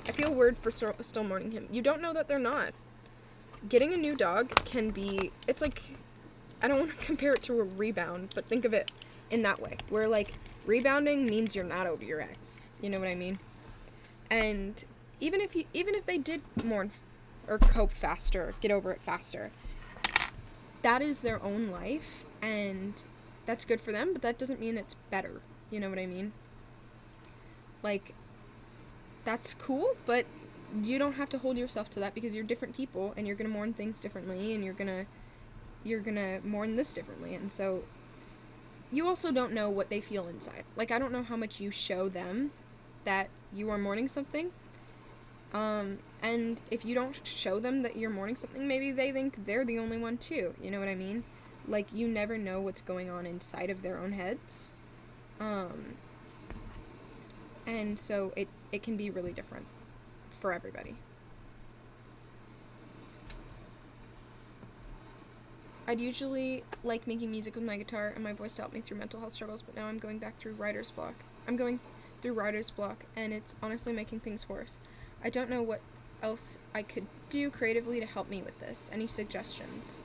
Speaker 1: I feel weird for still mourning him. You don't know that they're not. Getting a new dog can be, it's like, I don't want to compare it to a rebound, but think of it in that way. Where like rebounding means you're not over your ex. You know what I mean? And even if they did mourn or cope faster, get over it faster, that is their own life, and that's good for them, but that doesn't mean it's better. You know what I mean? Like, that's cool, but you don't have to hold yourself to that because you're different people and you're gonna mourn things differently, and you're gonna mourn this differently, and so you also don't know what they feel inside. Like, I don't know how much you show them that you are mourning something. And if you don't show them that you're mourning something, maybe they think they're the only one too. You know what I mean? Like, you never know what's going on inside of their own heads. And so it can be really different for everybody. I'd usually like making music with my guitar and my voice to help me through mental health struggles, but now I'm going through writer's block, and it's honestly making things worse. I don't know what else I could do creatively to help me with this. Any suggestions?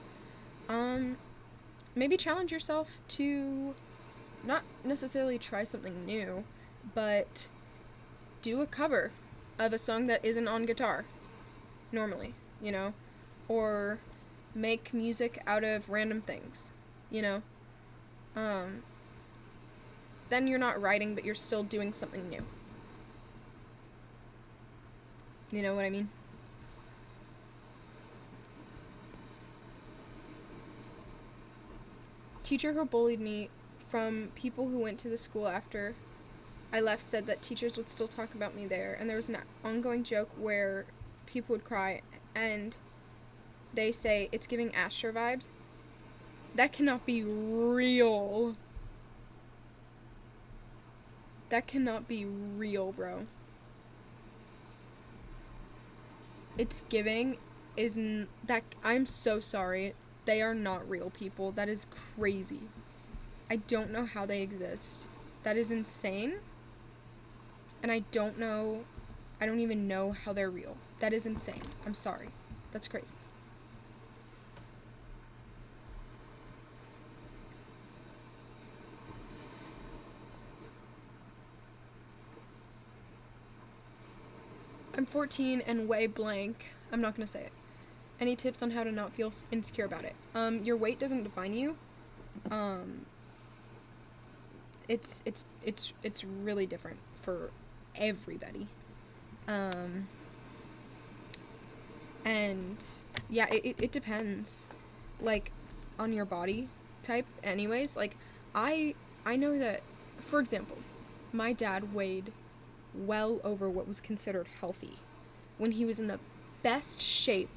Speaker 1: Maybe challenge yourself to not necessarily try something new, but do a cover of a song that isn't on guitar normally, you know, or make music out of random things, you know. Then you're not writing, but you're still doing something new. You know what I mean? Teacher who bullied me from people who went to the school after I left said that teachers would still talk about me there, and there was an ongoing joke where people would cry and they say it's giving Asher vibes. That cannot be real. That cannot be real, bro. It's giving that I'm so sorry. They are not real people. That is crazy. I don't know how they exist. That is insane. And I don't even know how they're real. That is insane. I'm sorry. That's crazy. I'm 14 and way blank. I'm not gonna say it. Any tips on how to not feel insecure about it? Your weight doesn't define you. It's really different for everybody. And yeah, it depends, like, on your body type anyways. Like, I know that, for example, my dad weighed well over what was considered healthy when he was in the best shape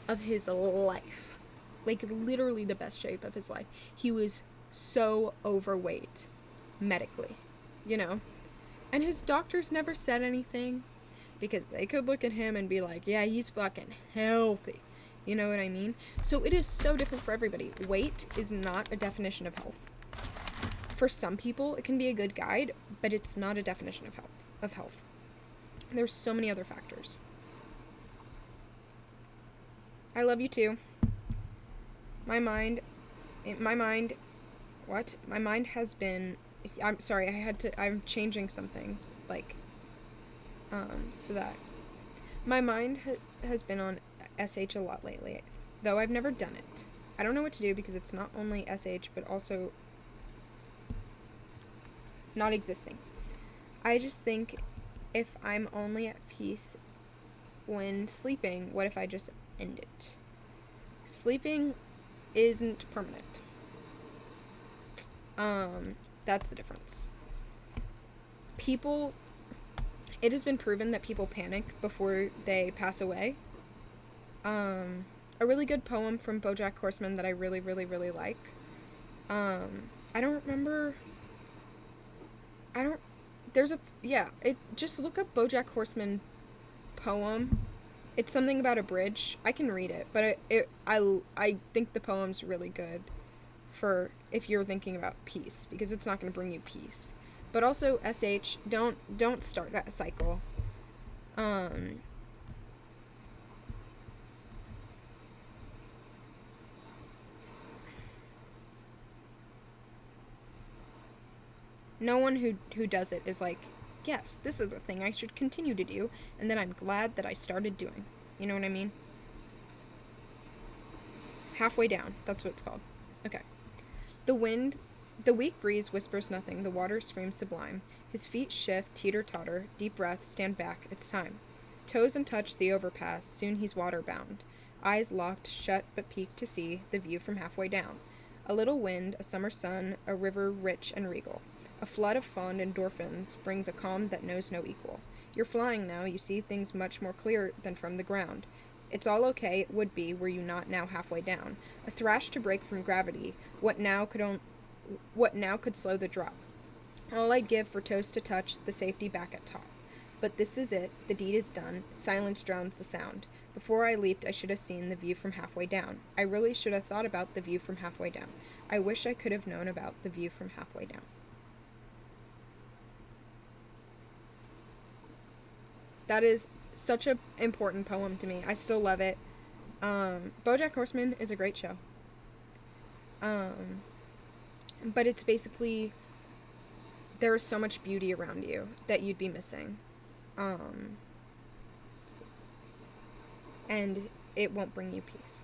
Speaker 1: of his life. Like, literally the best shape of his life. He was so overweight medically, you know? And his doctors never said anything because they could look at him and be like, yeah, he's fucking healthy. You know what I mean? So it is so different for everybody. Weight is not a definition of health. For some people, it can be a good guide, but it's not a definition of health. There's so many other factors. I love you too. My mind has been, I'm sorry, I'm changing some things, like, so that, my mind has been on SH a lot lately, though I've never done it. I don't know what to do because it's not only SH, but also not existing. I just think if I'm only at peace when sleeping, what if I just end it? Sleeping isn't permanent. That's the difference. It has been proven that people panic before they pass away. A really good poem from BoJack Horseman that I really, really, really like. Just look up BoJack Horseman poem. It's something about a bridge. I can read it, but I think the poem's really good for if you're thinking about peace, because it's not going to bring you peace. But also, SH, don't start that cycle. No one who does it is like, yes, this is the thing I should continue to do, and then I'm glad that I started doing. You know what I mean? Halfway down, that's what it's called. Okay. The weak breeze whispers nothing, the water screams sublime. His feet shift, teeter-totter, deep breath, stand back, it's time. Toes untouched the overpass, soon he's water-bound. Eyes locked, shut but peaked to see the view from halfway down. A little wind, a summer sun, a river rich and regal. A flood of fond endorphins brings a calm that knows no equal. You're flying now, you see things much more clear than from the ground. It's all okay, it would be, were you not now halfway down. A thrash to break from gravity, what now could slow the drop? All I'd give for toes to touch the safety back at top. But this is it, the deed is done, silence drowns the sound. Before I leaped, I should have seen the view from halfway down. I really should have thought about the view from halfway down. I wish I could have known about the view from halfway down. That is such an important poem to me. I still love it. BoJack Horseman is a great show. But it's basically, there is so much beauty around you that you'd be missing. And it won't bring you peace.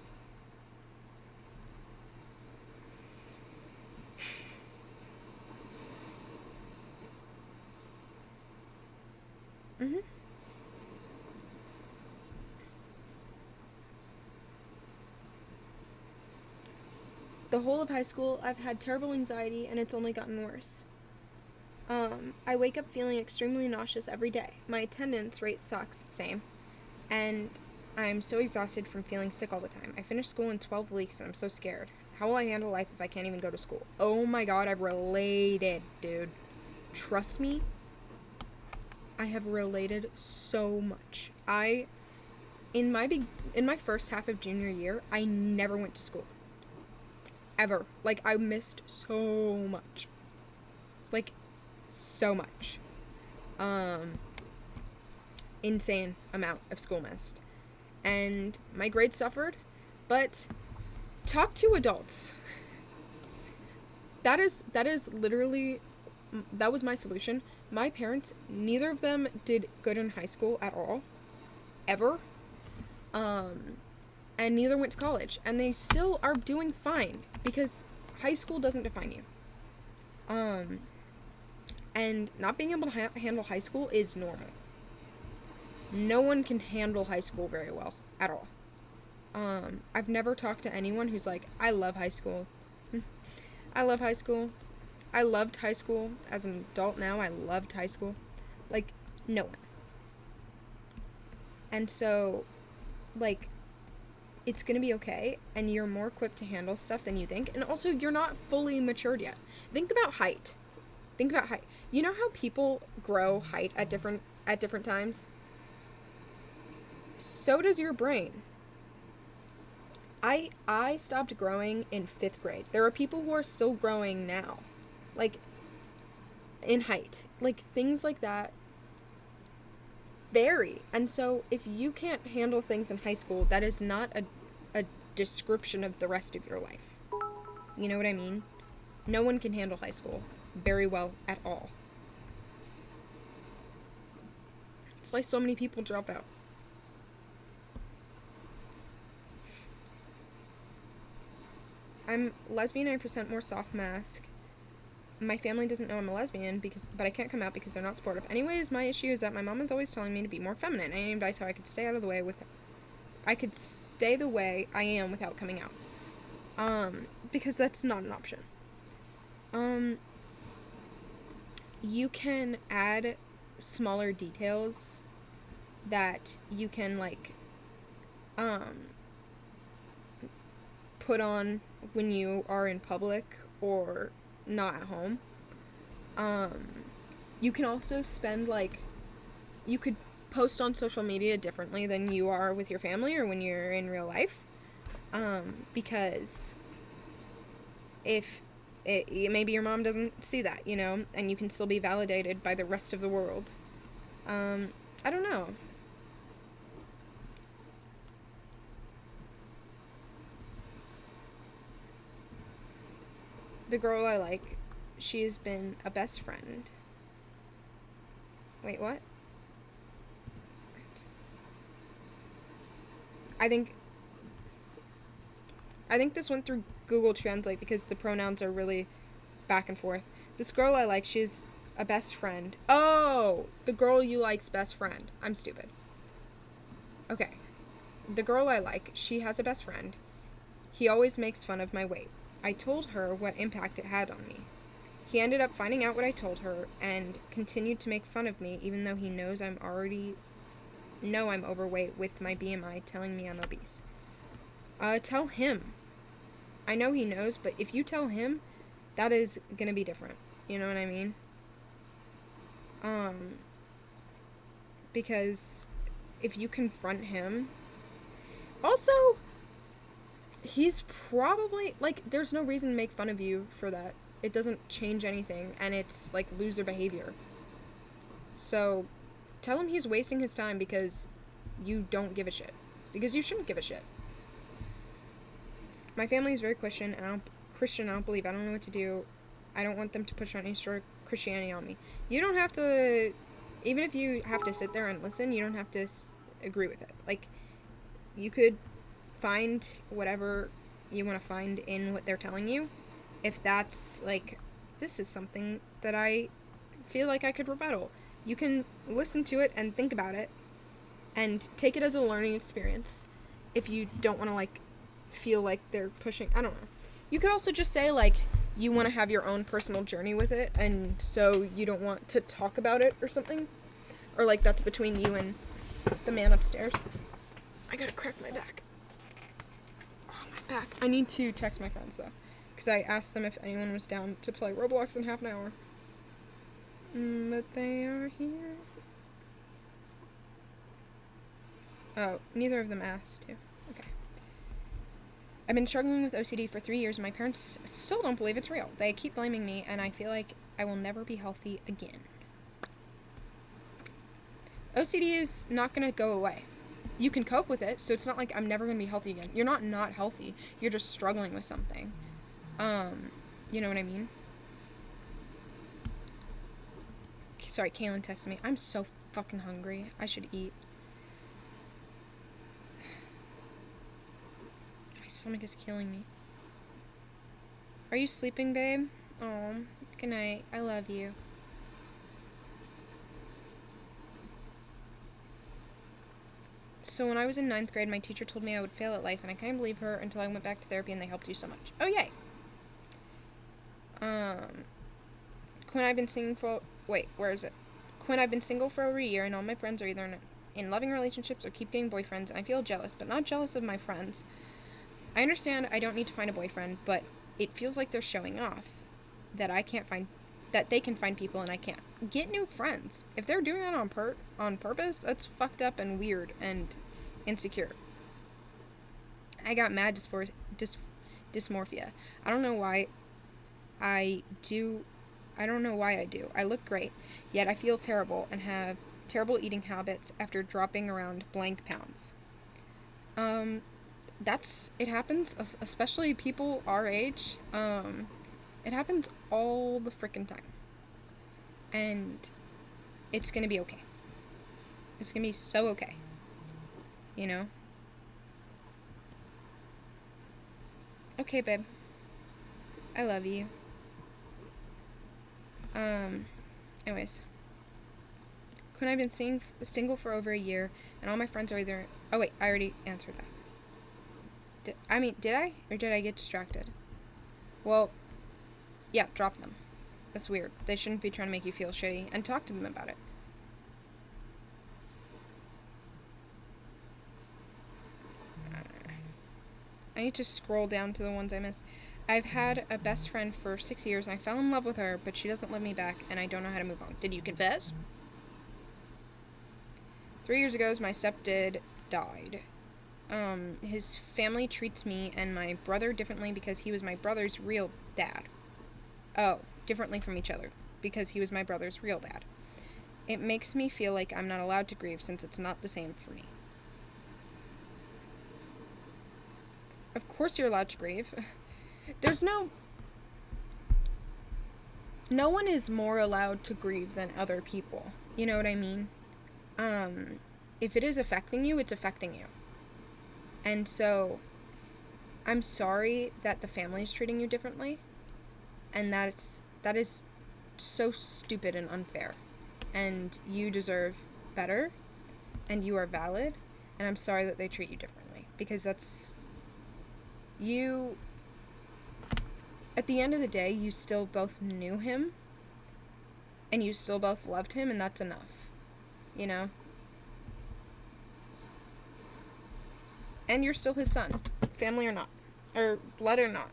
Speaker 1: The whole of high school, I've had terrible anxiety, and it's only gotten worse. I wake up feeling extremely nauseous every day. My attendance rate sucks, same. And I'm so exhausted from feeling sick all the time. I finished school in 12 weeks, and I'm so scared. How will I handle life if I can't even go to school? Oh my god, I've related, dude. Trust me, I have related so much. In my first half of junior year, I never went to school. Ever. Like, I missed so much. Like, so much. Insane amount of school missed. And my grades suffered, but talk to adults. That is literally, that was my solution. My parents, neither of them did good in high school at all. Ever. And neither went to college. And they still are doing fine, because high school doesn't define you. And not being able to handle high school is normal. No one can handle high school very well, at all. I've never talked to anyone who's like, I love high school. I love high school. I loved high school. As an adult now, I loved high school. Like, no one. And so, like, it's going to be okay, and you're more equipped to handle stuff than you think. And also, you're not fully matured yet. Think about height. Think about height. You know how people grow height at different times? So does your brain. I stopped growing in 5th grade. There are people who are still growing now. Like, in height. Like, things like that vary. And so, if you can't handle things in high school, that is not a description of the rest of your life. You know what I mean? No one can handle high school very well at all. That's why so many people drop out. I'm lesbian and I present more soft mask. My family doesn't know I'm a lesbian but I can't come out because they're not supportive. Anyways, my issue is that my mom is always telling me to be more feminine. I named advice how I could stay out of the way I could stay the way I am without coming out. Because that's not an option. You can add smaller details that you can, like, put on when you are in public or not at home. You can also spend, like, you could post on social media differently than you are with your family or when you're in real life. Because maybe your mom doesn't see that, you know, and you can still be validated by the rest of the world. I don't know. The girl I like, she has been a best friend. Wait, what? I think this went through Google Translate because the pronouns are really back and forth. This girl I like, she's a best friend. Oh, the girl you like's best friend. I'm stupid. Okay. The girl I like, she has a best friend. He always makes fun of my weight. I told her what impact it had on me. He ended up finding out what I told her and continued to make fun of me even though he knows I'm overweight with my BMI telling me I'm obese. Tell him. I know he knows, but if you tell him, that is gonna be different. You know what I mean? Because if you confront him... Also, he's probably... Like, there's no reason to make fun of you for that. It doesn't change anything, and it's, like, loser behavior. So, tell him he's wasting his time because you don't give a shit. Because you shouldn't give a shit. My family is very Christian, and I don't believe. I don't know what to do. I don't want them to push any sort of Christianity on me. You don't have to... Even if you have to sit there and listen, you don't have to agree with it. Like, you could find whatever you want to find in what they're telling you. If that's, like, this is something that I feel like I could rebuttal. You can listen to it and think about it and take it as a learning experience. If you don't want to, like, feel like they're pushing... I don't know. You could also just say, like, you want to have your own personal journey with it, and so you don't want to talk about it or something. Or, like, that's between you and the man upstairs. I gotta crack my back. Oh, my back. I need to text my friends, though. Because I asked them if anyone was down to play Roblox in half an hour. But they are here. Oh, neither of them asked to. Okay. I've been struggling with OCD for 3 years, and my parents still don't believe it's real. They keep blaming me, and I feel like I will never be healthy again. OCD is not going to go away. You can cope with it, so it's not like I'm never going to be healthy again. You're not healthy. You're just struggling with something. You know what I mean? Sorry, Kaylin texted me. I'm so fucking hungry. I should eat. My stomach is killing me. Are you sleeping, babe? Oh, good night. I love you. So when I was in 9th grade, my teacher told me I would fail at life, and I couldn't believe her until I went back to therapy and they helped you so much. Oh, yay! Quinn, I've been single for... Wait, where is it? Quinn, I've been single for over a year, and all my friends are either in loving relationships or keep getting boyfriends, and I feel jealous, but not jealous of my friends. I understand I don't need to find a boyfriend, but it feels like they're showing off that they can find people and I can't. Get new friends. If they're doing that on purpose, that's fucked up and weird and insecure. I got mad dysmorphia. I don't know why I do. I don't know why I do. I look great, yet I feel terrible and have terrible eating habits after dropping around blank pounds. It happens, especially people our age. It happens all the frickin' time. And it's gonna be okay. It's gonna be so okay. You know? Okay, babe. I love you. Anyways. Quinn, I've been single for over a year, and all my friends are either... Oh, wait, I already answered that. Did I? Or did I get distracted? Well, yeah, drop them. That's weird. They shouldn't be trying to make you feel shitty, and talk to them about it. I need to scroll down to the ones I missed. I've had a best friend for 6 years, and I fell in love with her, but she doesn't love me back, and I don't know how to move on. Did you confess? 3 years ago, my stepdad died. His family treats me and my brother differently because he was my brother's real dad. Oh, differently from each other, because he was my brother's real dad. It makes me feel like I'm not allowed to grieve since it's not the same for me. Of course you're allowed to grieve. No one is more allowed to grieve than other people. You know what I mean? If it is affecting you, it's affecting you. And so, I'm sorry that the family is treating you differently. And that is so stupid and unfair. And you deserve better. And you are valid. And I'm sorry that they treat you differently. Because that's... You... At the end of the day, you still both knew him. And you still both loved him, and that's enough. You know? And you're still his son. Family or not. Or blood or not.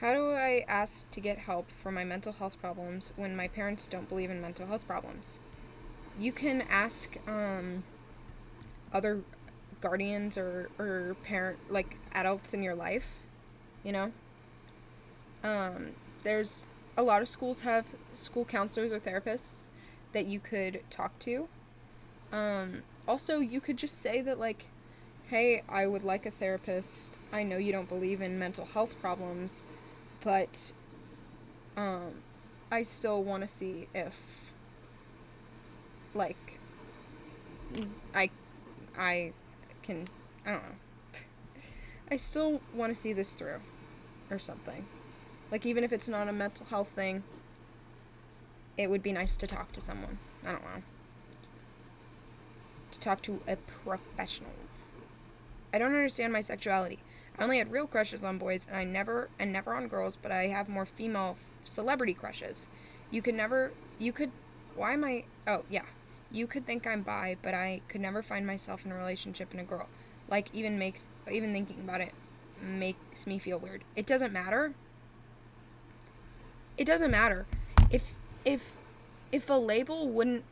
Speaker 1: How do I ask to get help for my mental health problems when my parents don't believe in mental health problems? You can ask other guardians or parent, like, adults in your life, you know? There's a lot of schools have school counselors or therapists that you could talk to. Also, you could just say that, like, hey, I would like a therapist. I know you don't believe in mental health problems, but I still want to see if, like, I can, I don't know. I still want to see this through, or something. Like, even if it's not a mental health thing, it would be nice to talk to someone. I don't know. To talk to a professional. I don't understand my sexuality. I only had real crushes on boys, and never on girls, but I have more female celebrity crushes. You could, you could think I'm bi, but I could never find myself in a relationship in a girl. Like, even thinking about it makes me feel weird. It doesn't matter. It doesn't matter. If a label wouldn't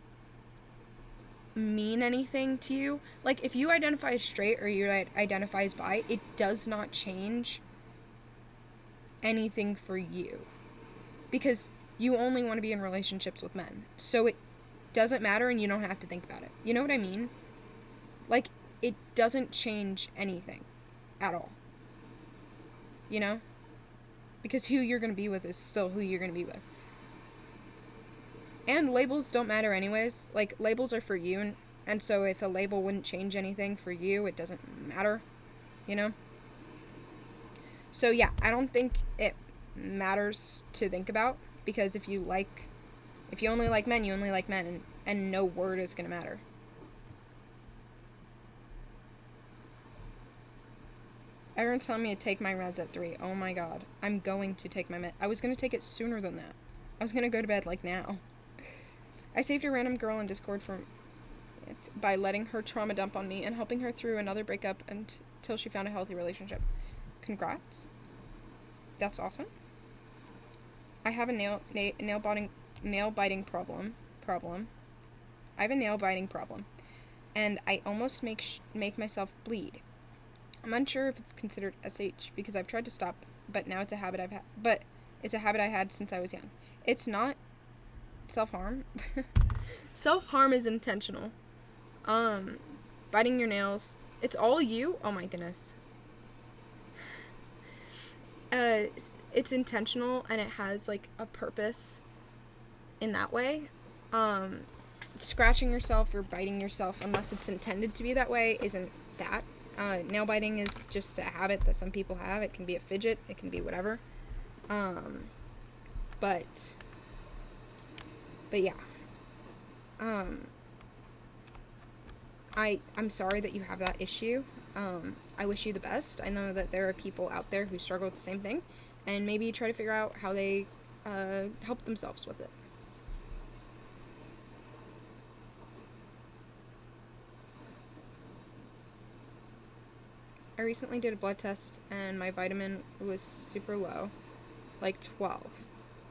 Speaker 1: mean anything to you, like, if you identify as straight or you identify as bi, it does not change anything for you, because you only want to be in relationships with men, so it doesn't matter and you don't have to think about it. You know what I mean? Like, it doesn't change anything at all, you know, because who you're going to be with is still who you're going to be with. And labels don't matter anyways. Like, labels are for you, and so if a label wouldn't change anything for you, it doesn't matter, you know? So, yeah, I don't think it matters to think about, because if you only like men, you only like men, and no word is going to matter. Everyone's telling me to take my meds at 3. Oh my god. I'm going to take my med. I was going to take it sooner than that. I was going to go to bed, like, now. I saved a random girl in Discord from it by letting her trauma dump on me and helping her through another breakup until she found a healthy relationship. Congrats. That's awesome. I have a nail biting problem. I have a nail biting problem, and I almost make myself bleed. I'm unsure if it's considered SH because I've tried to stop, but now it's a habit I've had. But it's a habit I had since I was young. It's not self-harm. Self-harm is intentional. Biting your nails. It's all you. Oh my goodness. It's intentional and it has like a purpose in that way. Scratching yourself or biting yourself, unless it's intended to be that way, isn't that. Nail biting is just a habit that some people have. It can be a fidget, it can be whatever. But yeah. I'm sorry that you have that issue. I wish you the best. I know that there are people out there who struggle with the same thing, and maybe try to figure out how they help themselves with it. I recently did a blood test and my vitamin was super low, like 12,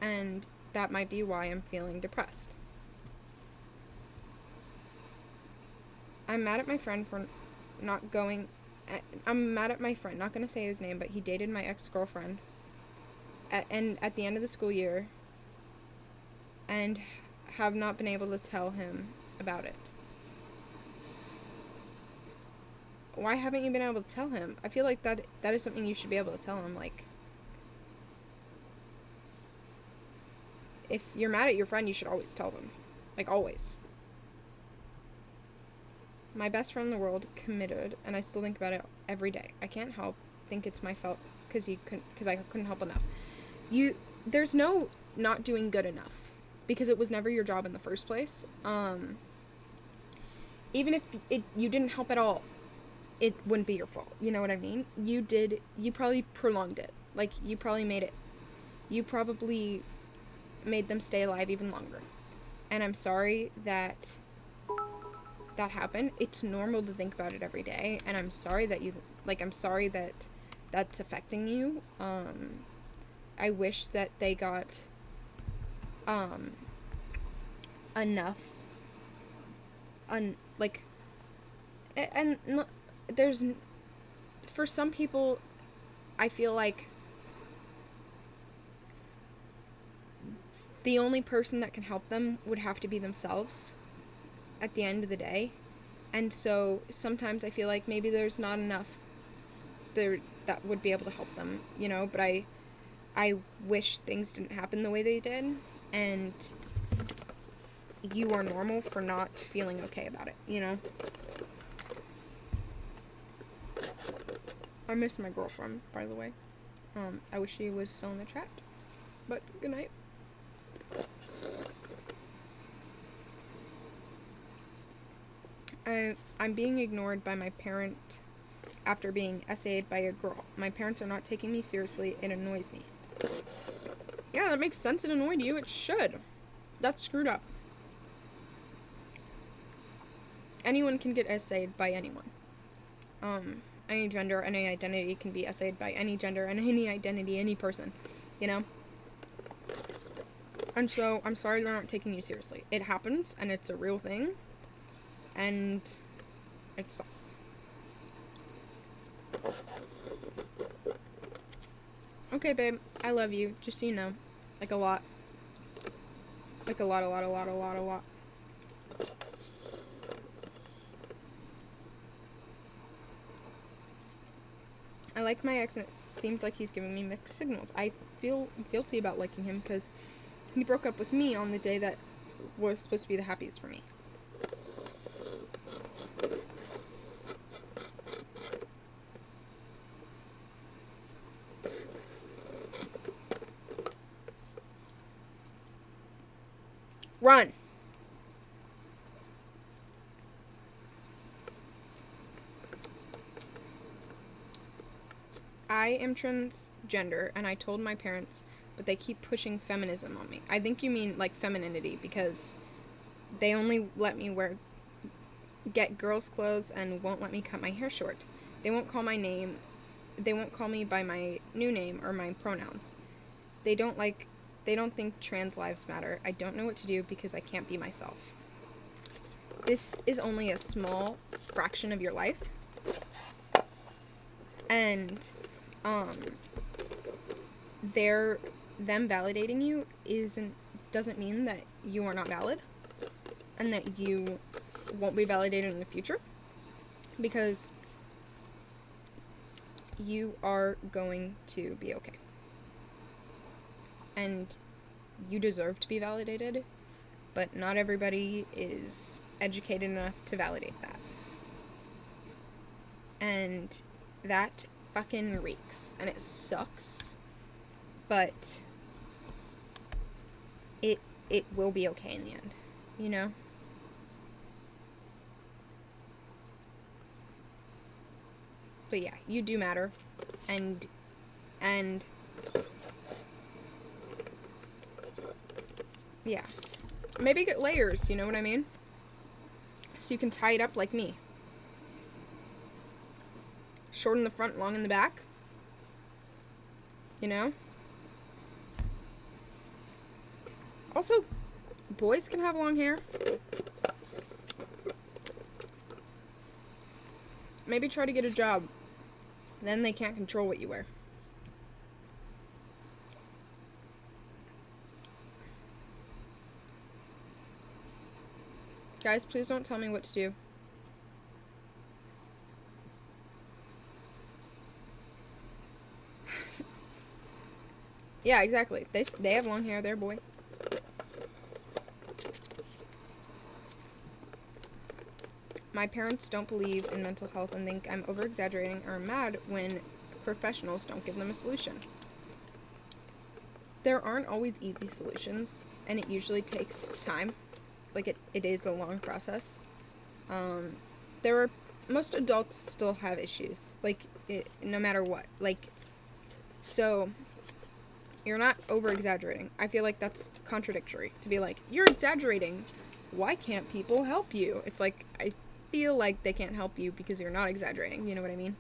Speaker 1: and that might be why I'm feeling depressed. I'm mad at my friend for not going. I'm mad at my friend, not gonna say his name, but he dated my ex-girlfriend at the end of the school year and have not been able to tell him about it. Why haven't you been able to tell him? I feel like that is something you should be able to tell him. Like, if you're mad at your friend, you should always tell them. Like, always. My best friend in the world committed, and I still think about it every day. I can't help think it's my fault because I couldn't help enough. There's no not doing good enough because it was never your job in the first place. Even if you didn't help at all, it wouldn't be your fault. You know what I mean? You probably prolonged it. Like, you probably made them stay alive even longer. And I'm sorry that happened. It's normal to think about it every day, and I'm sorry that that's affecting you. I wish that they got enough there's, for some people, I feel like the only person that can help them would have to be themselves at the end of the day. And so sometimes I feel like maybe there's not enough there that would be able to help them, but I wish things didn't happen the way they did, and you are normal for not feeling okay about it, I miss my girlfriend, by the way. I wish she was still in the chat. But good night. I'm being ignored by my parent after being SA'd by a girl. My parents are not taking me seriously. It annoys me. Yeah, that makes sense. It annoyed you. It should. That's screwed up. Anyone can get SA'd by anyone. Any gender, any identity can be SA'd by any gender and any identity, any person, And so, I'm sorry they're not taking you seriously. It happens, and it's a real thing, and it sucks. Okay, babe, I love you, just so you know. Like, a lot. Like, a lot. I like my ex, and it seems like he's giving me mixed signals. I feel guilty about liking him because he broke up with me on the day that was supposed to be the happiest for me. Run! I am transgender, and I told my parents, but they keep pushing feminism on me. I think you mean, like, femininity, because They only let me get girls' clothes and won't let me cut my hair short. They won't call my name. They won't call me by my new name or my pronouns. They don't think trans lives matter. I don't know what to do because I can't be myself. This is only a small fraction of your life. And them validating you doesn't mean that you are not valid and that you won't be validated in the future, because you are going to be okay. And you deserve to be validated, but not everybody is educated enough to validate that. And that fucking reeks, and it sucks, but it will be okay in the end, you know? But yeah, you do matter, and yeah, maybe get layers, you know what I mean? So you can tie it up like me. Short in the front, long in the back. You know? Also, boys can have long hair. Maybe try to get a job. Then they can't control what you wear. Guys, please don't tell me what to do. Yeah, exactly. They have long hair. They're a boy. My parents don't believe in mental health and think I'm over-exaggerating or mad when professionals don't give them a solution. There aren't always easy solutions, and it usually takes time. Like, it is a long process. Most adults still have issues, like, no matter what. Like, so, you're not over-exaggerating. I feel like that's contradictory, to be like, you're exaggerating. Why can't people help you? It's like, I feel like they can't help you because you're not exaggerating, you know what I mean?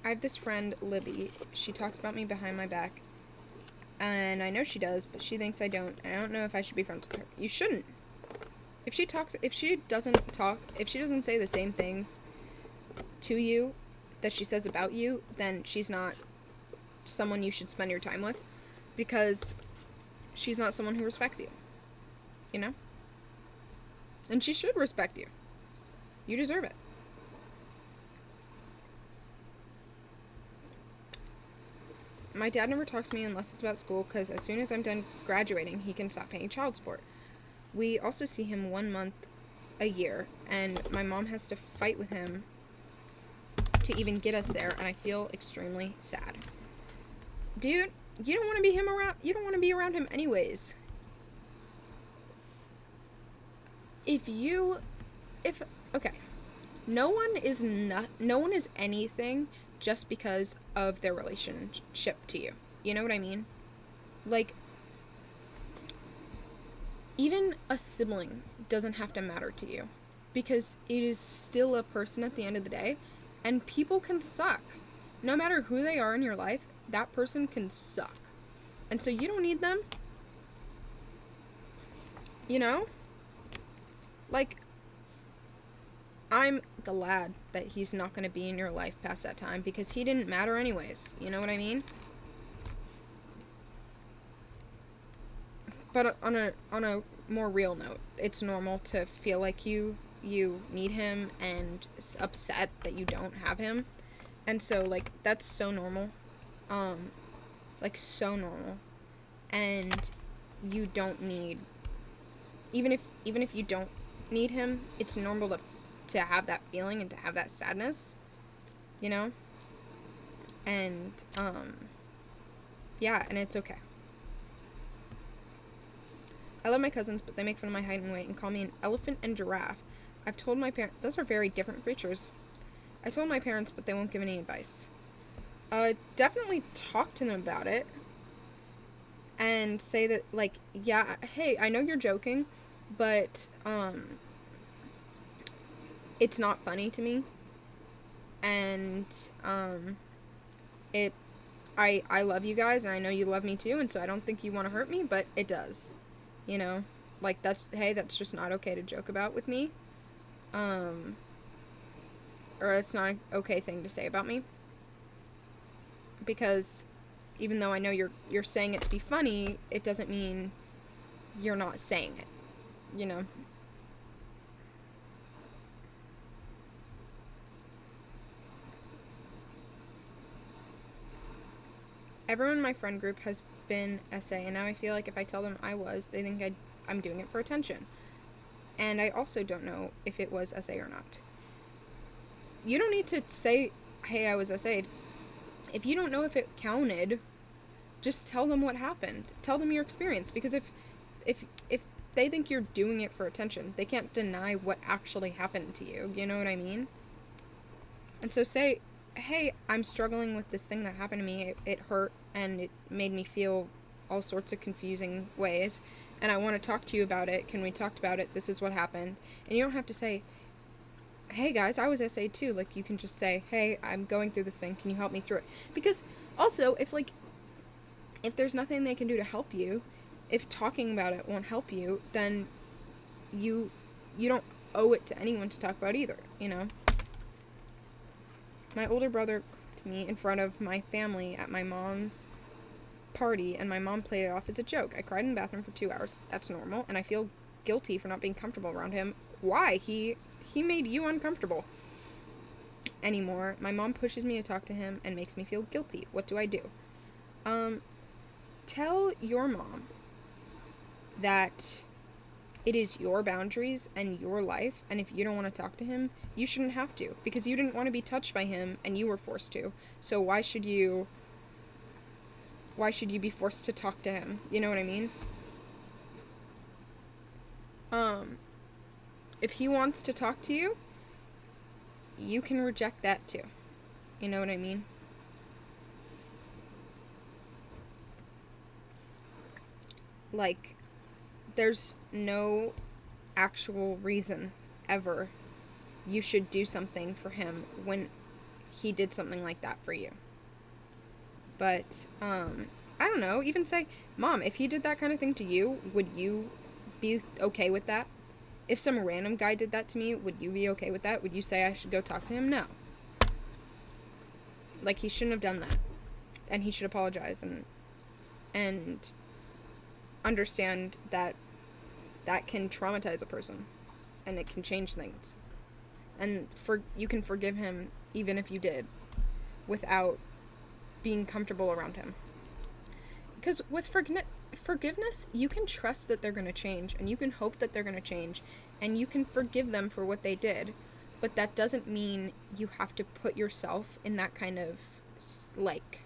Speaker 1: I have this friend, Libby. She talks about me behind my back. And I know she does, but she thinks I don't. I don't know if I should be friends with her. You shouldn't. If she doesn't say the same things to you that she says about you, then she's not someone you should spend your time with, because she's not someone who respects you. You know? And she should respect you. You deserve it. My dad never talks to me unless it's about school, because as soon as I'm done graduating, he can stop paying child support. We also see him 1 month a year, and my mom has to fight with him to even get us there, and I feel extremely sad. Dude, you don't want to be around him anyways. Okay. No one is anything just because of their relationship to you. You know what I mean? Like, even a sibling doesn't have to matter to you, because it is still a person at the end of the day, and people can suck. No matter who they are in your life, that person can suck. And so you don't need them. You know? Like, I'm glad that he's not going to be in your life past that time, because he didn't matter anyways. You know what I mean? But on a more real note, it's normal to feel like you need him and upset that you don't have him. And so, like, that's so normal. So normal. And you don't need, even if you don't need him, it's normal to have that feeling and to have that sadness, you know? And, yeah, and it's okay. I love my cousins, but they make fun of my height and weight and call me an elephant and giraffe. I've told my parents, those are very different creatures. I told my parents, but they won't give any advice. Definitely talk to them about it. And say that, like, yeah, hey, I know you're joking, but, it's not funny to me. And, it, I love you guys, and I know you love me too, and so I don't think you want to hurt me, but it does. You know? Like, that's just not okay to joke about with me. Or it's not an okay thing to say about me. Because even though I know you're saying it to be funny, it doesn't mean you're not saying it. You know? Everyone in my friend group has been SA, and now I feel like if I tell them I was, they think I'm doing it for attention. And I also don't know if it was SA or not. You don't need to say, hey, I was SA'd. If you don't know if it counted, just tell them what happened. Tell them your experience, because if they think you're doing it for attention, they can't deny what actually happened to you. You know what I mean? And so say, hey, I'm struggling with this thing that happened to me. It hurt, and it made me feel all sorts of confusing ways, and I want to talk to you about it. Can we talk about it? This is what happened. And you don't have to say, hey guys, I was SA too. Like, you can just say, hey, I'm going through this thing. Can you help me through it? Because also, if there's nothing they can do to help you, if talking about it won't help you, then you don't owe it to anyone to talk about either, you know? My older brother to me in front of my family at my mom's party, and my mom played it off as a joke. I cried in the bathroom for 2 hours. That's normal, and I feel guilty for not being comfortable around him. Why? He made you uncomfortable. Anymore. My mom pushes me to talk to him and makes me feel guilty. What do I do? Tell your mom that it is your boundaries and your life, and if you don't want to talk to him, you shouldn't have to, because you didn't want to be touched by him and you were forced to. So why should you be forced to talk to him? You know what I mean? If he wants to talk to you, you can reject that too. You know what I mean? Like, there's no actual reason ever you should do something for him when he did something like that for you. But, I don't know, even say, Mom, if he did that kind of thing to you, would you be okay with that? If some random guy did that to me, would you be okay with that? Would you say I should go talk to him? No. Like, he shouldn't have done that. And he should apologize and understand that can traumatize a person. And it can change things. And you can forgive him even if you did, without being comfortable around him. Because with forgiveness, you can trust that they're going to change, and you can hope that they're going to change, and you can forgive them for what they did. But that doesn't mean you have to put yourself in that kind of, like,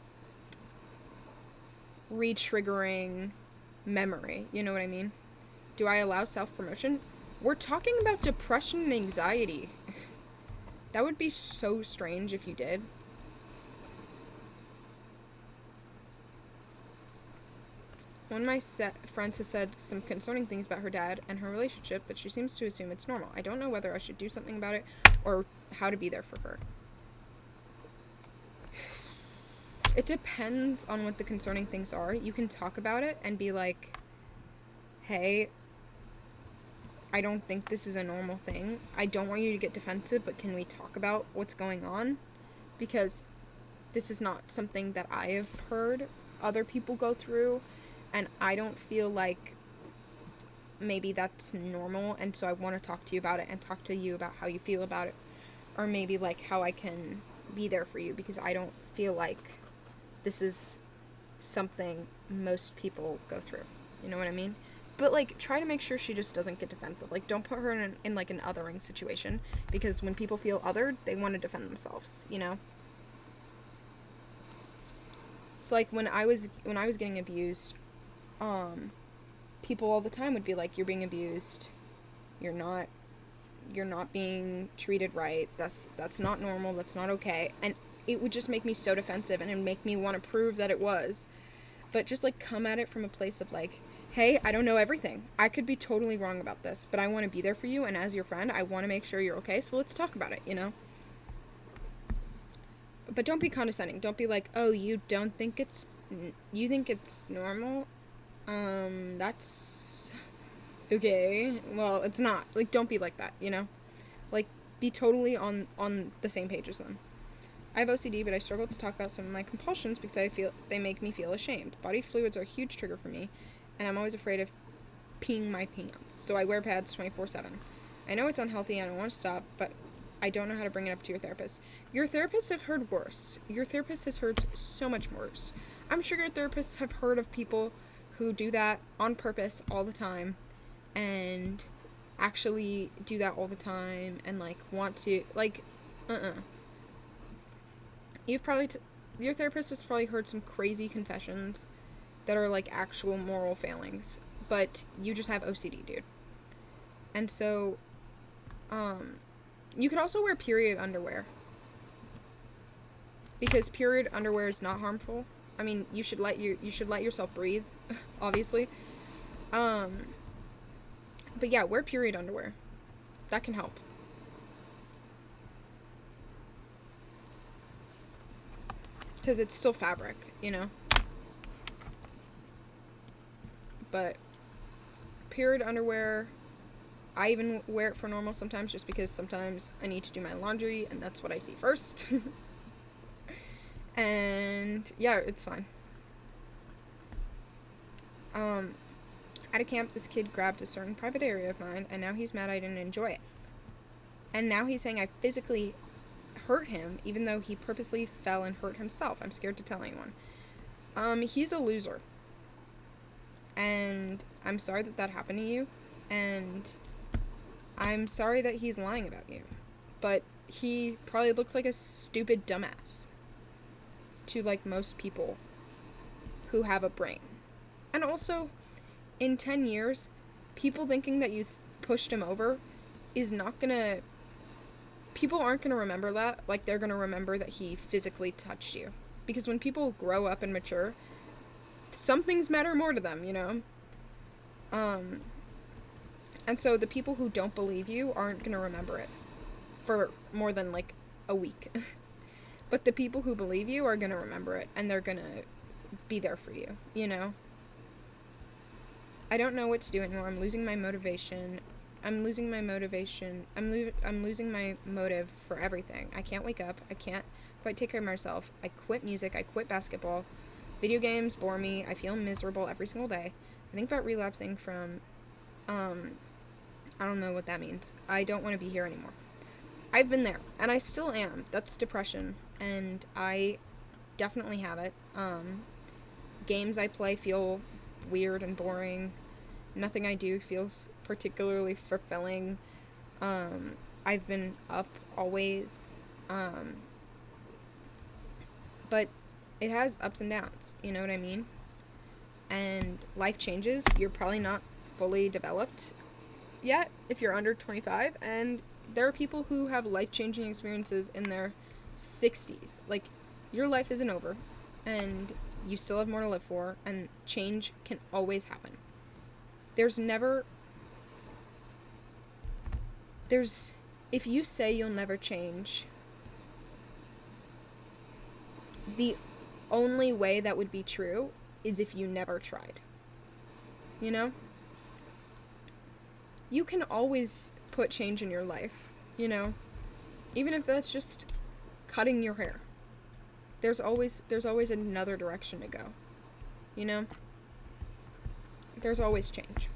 Speaker 1: re-triggering memory. You know what I mean? Do I allow self-promotion? We're talking about depression and anxiety. That would be so strange if you did. One of my friends has said some concerning things about her dad and her relationship, but she seems to assume it's normal. I don't know whether I should do something about it or how to be there for her. It depends on what the concerning things are. You can talk about it and be like, hey, I don't think this is a normal thing. I don't want you to get defensive, but can we talk about what's going on? Because this is not something that I have heard other people go through, and I don't feel like maybe that's normal, and so I want to talk to you about it and talk to you about how you feel about it, or maybe like how I can be there for you, because I don't feel like this is something most people go through. You know what I mean? But, like, try to make sure she just doesn't get defensive. Like, don't put her in like, an othering situation. Because when people feel othered, they want to defend themselves, you know? So, like, when I was getting abused, people all the time would be like, you're being abused, you're not being treated right, that's not normal, that's not okay. And it would just make me so defensive, and it'd make me want to prove that it was. But just like come at it from a place of like, hey, I don't know everything, I could be totally wrong about this, but I want to be there for you, and as your friend I want to make sure you're okay, so let's talk about it, you know. But don't be condescending. Don't be like, oh, you think it's normal, that's okay, well, it's not. Like, don't be like that, you know. Like, be totally on the same page as them. I have OCD, but I struggle to talk about some of my compulsions because I feel they make me feel ashamed. Body fluids are a huge trigger for me, and I'm always afraid of peeing my pants, so I wear pads 24/7. I know it's unhealthy and I want to stop, but I don't know how to bring it up to your therapist. Your therapist have heard worse. Your therapist has heard so much worse. I'm sure your therapists have heard of people who do that on purpose all the time, and actually do that all the time, and like want to like, You've probably your therapist has probably heard some crazy confessions that are like actual moral failings, but you just have OCD, dude. And so, you could also wear period underwear, because period underwear is not harmful. I mean, you should let yourself breathe, obviously. But yeah, wear period underwear. That can help. Because it's still fabric, you know? But period underwear, I even wear it for normal sometimes, just because sometimes I need to do my laundry, and that's what I see first. And yeah, it's fine. At a camp, this kid grabbed a certain private area of mine, and now he's mad I didn't enjoy it. And now he's saying I physically hurt him, even though he purposely fell and hurt himself. I'm scared to tell anyone. He's a loser. And I'm sorry that happened to you. And I'm sorry that he's lying about you. But he probably looks like a stupid dumbass to, like, most people who have a brain. And also, in 10 years, people thinking that you pushed him over is not gonna... People aren't gonna remember that. Like, they're gonna remember that he physically touched you. Because when people grow up and mature, some things matter more to them, you know? And so the people who don't believe you aren't gonna remember it for more than, like, a week. But the people who believe you are gonna remember it, and they're gonna be there for you, you know? I don't know what to do anymore. I'm losing my motivation. I'm losing my motive for everything. I can't wake up. I can't quite take care of myself. I quit music. I quit basketball. Video games bore me. I feel miserable every single day. I think about relapsing from, I don't know what that means. I don't want to be here anymore. I've been there, and I still am. That's depression, and I definitely have it. Games I play feel weird and boring. Nothing I do feels particularly fulfilling. I've been up always. But it has ups and downs, you know what I mean? And life changes. You're probably not fully developed yet if you're under 25, and there are people who have life-changing experiences in their 60s. Like, your life isn't over, and you still have more to live for, and change can always happen. If you say you'll never change, the only way that would be true is if you never tried. You know? You can always put change in your life, you know? Even if that's just cutting your hair. There's always another direction to go. You know? There's always change.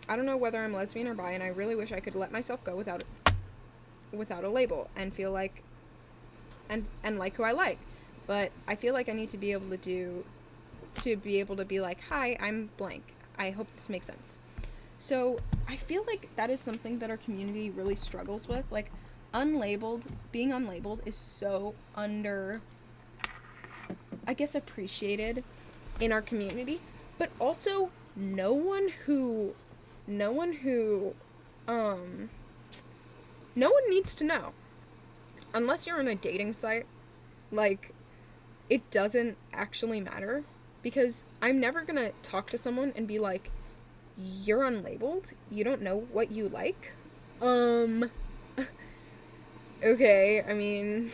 Speaker 1: I don't know whether I'm lesbian or bi, and I really wish I could let myself go without a label and feel like and like who I like. But I feel like I need to be able to be like, hi, I'm blank. I hope this makes sense. So I feel like that is something that our community really struggles with. Like, being unlabeled is so I guess, appreciated in our community, but also no one needs to know. Unless you're on a dating site, like, it doesn't actually matter, because I'm never gonna talk to someone and be like, you're unlabeled, you don't know what you like? Okay, I mean,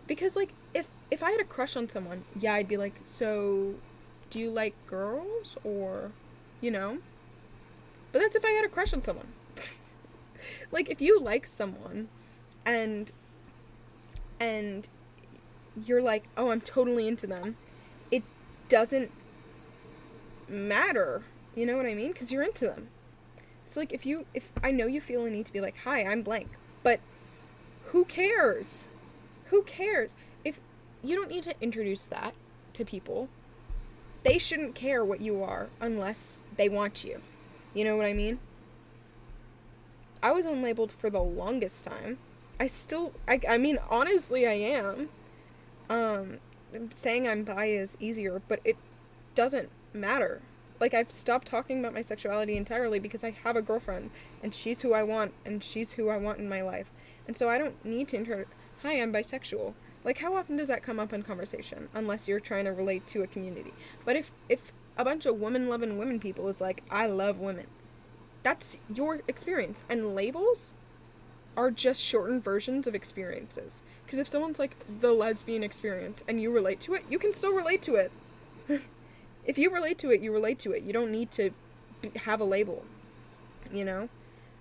Speaker 1: because, like, if I had a crush on someone, yeah, I'd be like, so, do you like girls, or, you know? But that's if I had a crush on someone. Like, if you like someone, and you're like, oh, I'm totally into them, it doesn't matter, you know what I mean? Because you're into them. So, like, if I know you feel a need to be like, hi, I'm blank, but who cares? Who cares? If you don't need to introduce that to people, they shouldn't care what you are unless they want you. You know what I mean? I was unlabeled for the longest time. I mean, honestly, I am. Saying I'm bi is easier, but it doesn't matter. Like, I've stopped talking about my sexuality entirely because I have a girlfriend, and she's who I want, and she's who I want in my life. And so I don't need to hi, I'm bisexual. Like, how often does that come up in conversation? Unless you're trying to relate to a community. But if a bunch of woman-loving women people is like, I love women, that's your experience. And labels are just shortened versions of experiences. Because if someone's like, the lesbian experience, and you relate to it, you can still relate to it. If you relate to it, you relate to it. You don't need to have a label, you know?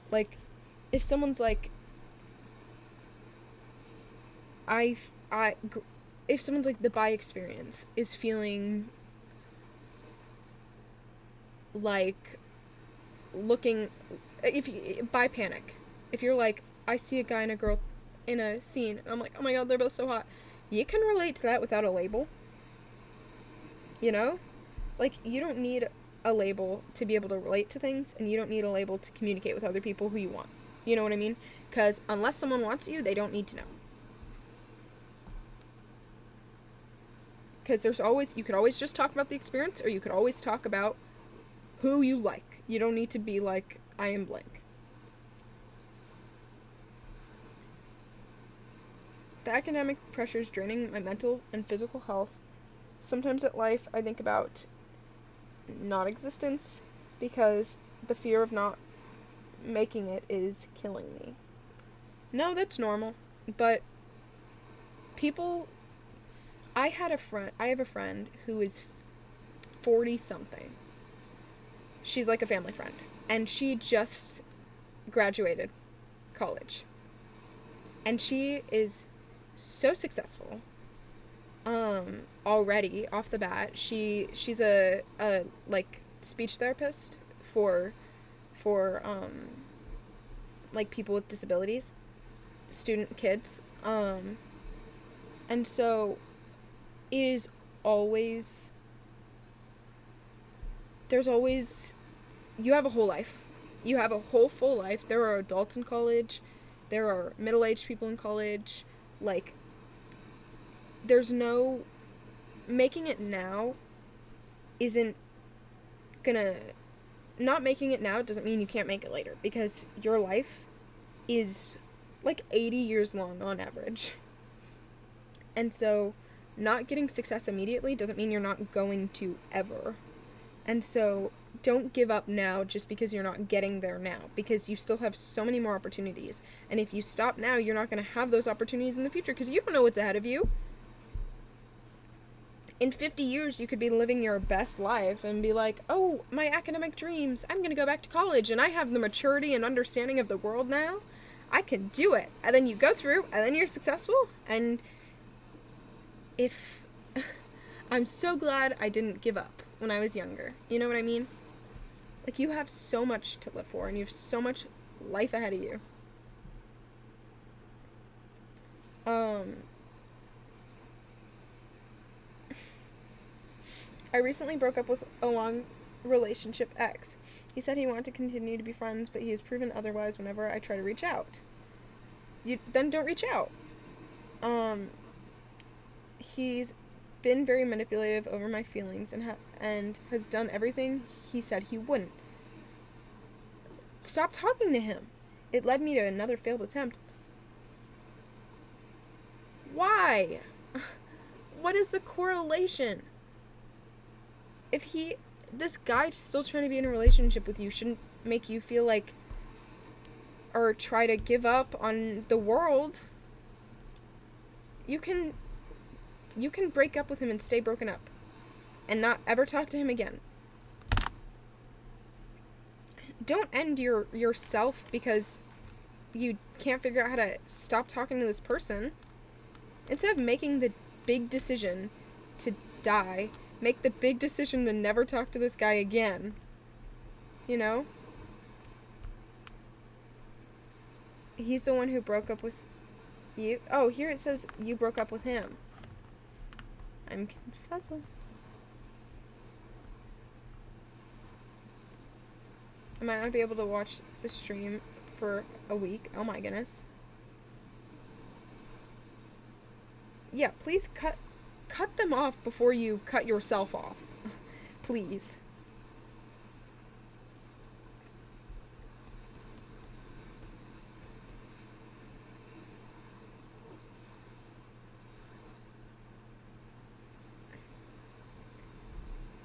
Speaker 1: Like, if someone's like, if someone's like, the bi experience is feeling like bi panic. If you're like, I see a guy and a girl in a scene, and I'm like, oh my god, they're both so hot. You can relate to that without a label. You know? Like, you don't need a label to be able to relate to things, and you don't need a label to communicate with other people who you want. You know what I mean? Because unless someone wants you, they don't need to know. Because you could always just talk about the experience, or you could always talk about who you like. You don't need to be like, I am blank. The academic pressure is draining my mental and physical health. Sometimes at life, I think about not existence, because the fear of not making it is killing me. No, that's normal, but I have a friend who is 40 something. She's like a family friend, and she just graduated college, and she is so successful. Already off the bat, she's a like speech therapist for like people with disabilities, student kids, and so it is always there's always you have a whole life. You have a whole full life. There are adults in college. There are middle-aged people in college. Like, there's no making it now isn't gonna not making it now doesn't mean you can't make it later, because your life is like 80 years long on average. And so not getting success immediately doesn't mean you're not going to ever. And so don't give up now just because you're not getting there now, because you still have so many more opportunities. And if you stop now, you're not going to have those opportunities in the future, because you don't know what's ahead of you. In 50 years, you could be living your best life and be like, oh, my academic dreams, I'm going to go back to college, and I have the maturity and understanding of the world now. I can do it. And then you go through, and then you're successful. And I'm so glad I didn't give up when I was younger. You know what I mean? Like, you have so much to live for, and you have so much life ahead of you. I recently broke up with a long relationship ex. He said he wanted to continue to be friends, but he has proven otherwise whenever I try to reach out. then don't reach out. He's been very manipulative over my feelings and has done everything he said he wouldn't. Stop talking to him. It led me to another failed attempt. Why? What is the correlation? If this guy still trying to be in a relationship with you shouldn't make you feel like, or try to give up on the world. You can break up with him and stay broken up and not ever talk to him again. Don't end yourself because you can't figure out how to stop talking to this person. Instead of making the big decision to die, make the big decision to never talk to this guy again. You know? He's the one who broke up with you. Oh, here it says you broke up with him. I'm confessing. I might not be able to watch the stream for a week. Oh my goodness. Yeah, please cut them off before you cut yourself off. Please.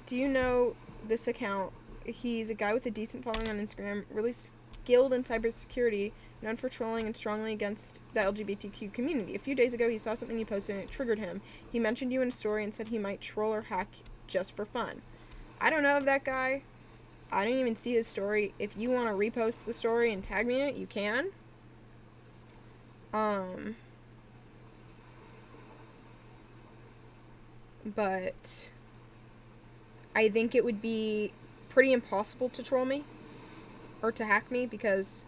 Speaker 1: Do you know this account? He's a guy with a decent following on Instagram, really skilled in cybersecurity, known for trolling and strongly against the LGBTQ community. A few days ago, he saw something you posted and it triggered him. He mentioned you in a story and said he might troll or hack just for fun. I don't know of that guy. I didn't even see his story. If you want to repost the story and tag me in it, you can. But I think it would be pretty impossible to troll me or to hack me because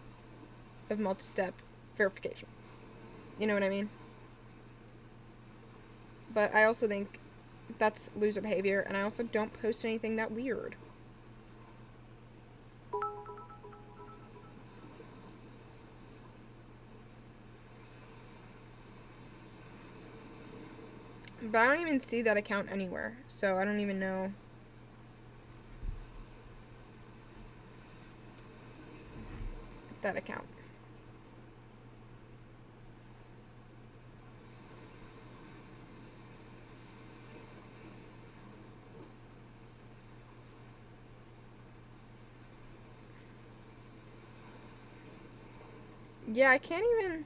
Speaker 1: of multi-step verification. You know what I mean? But I also think that's loser behavior, and I also don't post anything that weird. But I don't even see that account anywhere, so I don't even know. That account. Yeah, I can't even.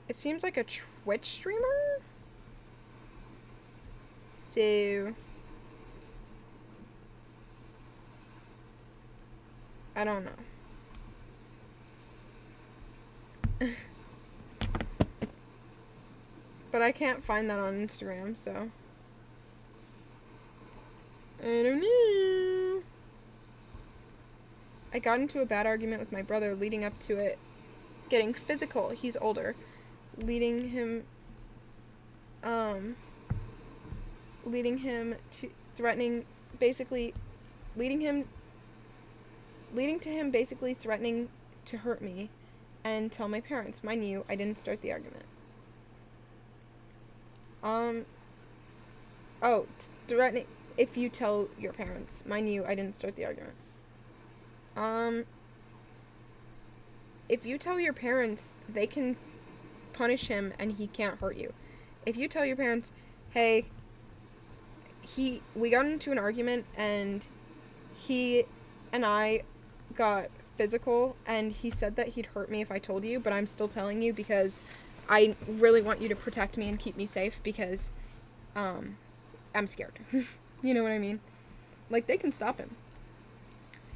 Speaker 1: It seems like a Twitch streamer. So I don't know. But I can't find that on Instagram, so I don't know. I got into a bad argument with my brother leading up to it getting physical. He's older. Leading him to threatening basically leading to him basically threatening to hurt me and tell my parents. Mind you, I didn't start the argument. Threatening if you tell your parents. Mind you, I didn't start the argument. If you tell your parents, they can punish him and he can't hurt you. If you tell your parents, hey, we got into an argument and he and I got physical and he said that he'd hurt me if I told you, but I'm still telling you because I really want you to protect me and keep me safe because I'm scared. You know what I mean? Like, they can stop him.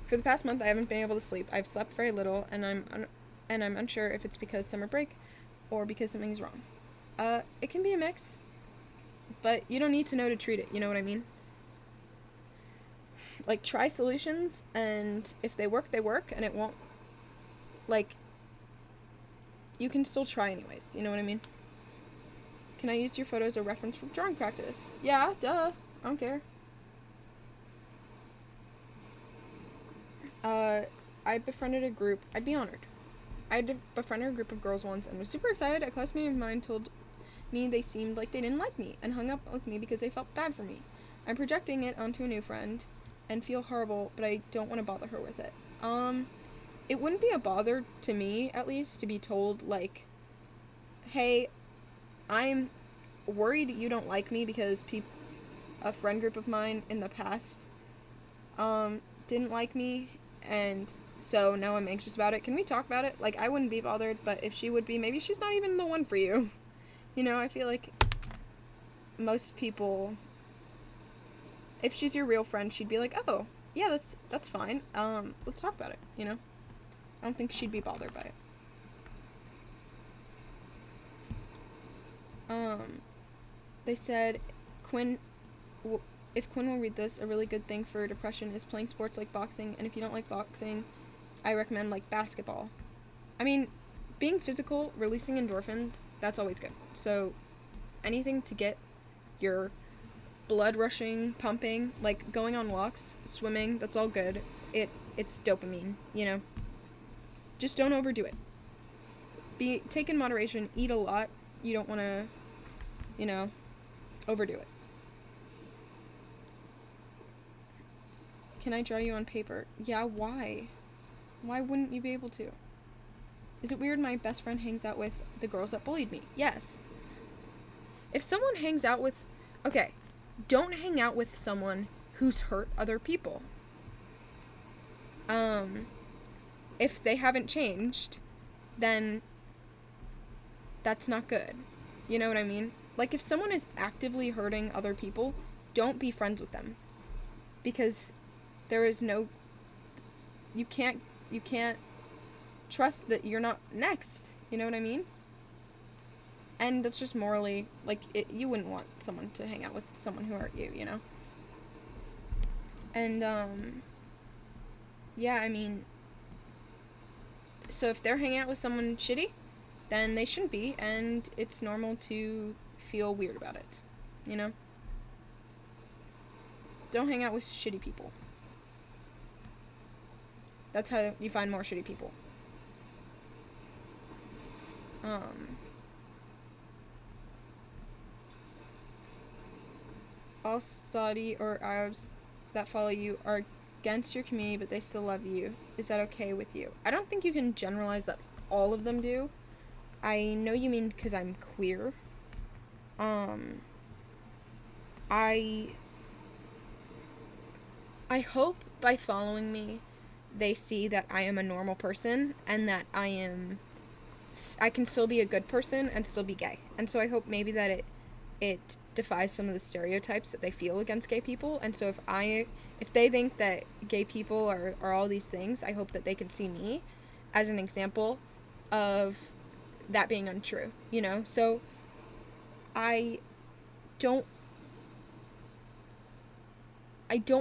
Speaker 1: For the past month, I haven't been able to sleep. I've slept very little, and I'm unsure if it's because summer break or because something's wrong. It can be a mix, but you don't need to know to treat it. You know what I mean? Like, try solutions, and if they work, they work, and it won't, like, you can still try anyways. You know what I mean? Can I use your photo as a reference for drawing practice? Yeah, duh. I don't care. I befriended a group. I'd be honored. I had to befriend a group of girls once and was super excited. A classmate of mine told me they seemed like they didn't like me and hung up with me because they felt bad for me. I'm projecting it onto a new friend and feel horrible, but I don't want to bother her with it. It wouldn't be a bother to me, at least, to be told, like, hey, I'm worried you don't like me because a friend group of mine in the past didn't like me, and so now I'm anxious about it. Can we talk about it? Like, I wouldn't be bothered, but if she would be, maybe she's not even the one for you. You know, I feel like most people, if she's your real friend, she'd be like, oh, yeah, that's fine. Let's talk about it, you know? I don't think she'd be bothered by it. They said, if Quinn will read this, a really good thing for depression is playing sports like boxing, and if you don't like boxing, I recommend, like, basketball. I mean, being physical, releasing endorphins, that's always good. So, anything to get your blood rushing, pumping, like going on walks, swimming, that's all good. It's dopamine, you know? Just don't overdo it. Take in moderation, eat a lot. You don't want to, you know, overdo it. Can I draw you on paper? Yeah, why? Why wouldn't you be able to? Is it weird my best friend hangs out with the girls that bullied me? Yes. If someone hangs out with... Okay, don't hang out with someone who's hurt other people. If they haven't changed, then that's not good. You know what I mean? Like, if someone is actively hurting other people, don't be friends with them. Because there is no... You can't trust that you're not next. You know what I mean? And that's just morally, like, you wouldn't want someone to hang out with someone who hurt you, you know? And, yeah, I mean, so if they're hanging out with someone shitty, then they shouldn't be, and it's normal to feel weird about it, you know? Don't hang out with shitty people. That's how you find more shitty people. All Saudi or Arabs that follow you are against your community, but they still love you. Is that okay with you? I don't think you can generalize that all of them do. I know you mean because I'm queer. I hope by following me, they see that I am a normal person and that I can still be a good person and still be gay. And so I hope maybe that it defies some of the stereotypes that they feel against gay people. And so if they think that gay people are all these things, I hope that they can see me as an example of that being untrue, you know? So I don't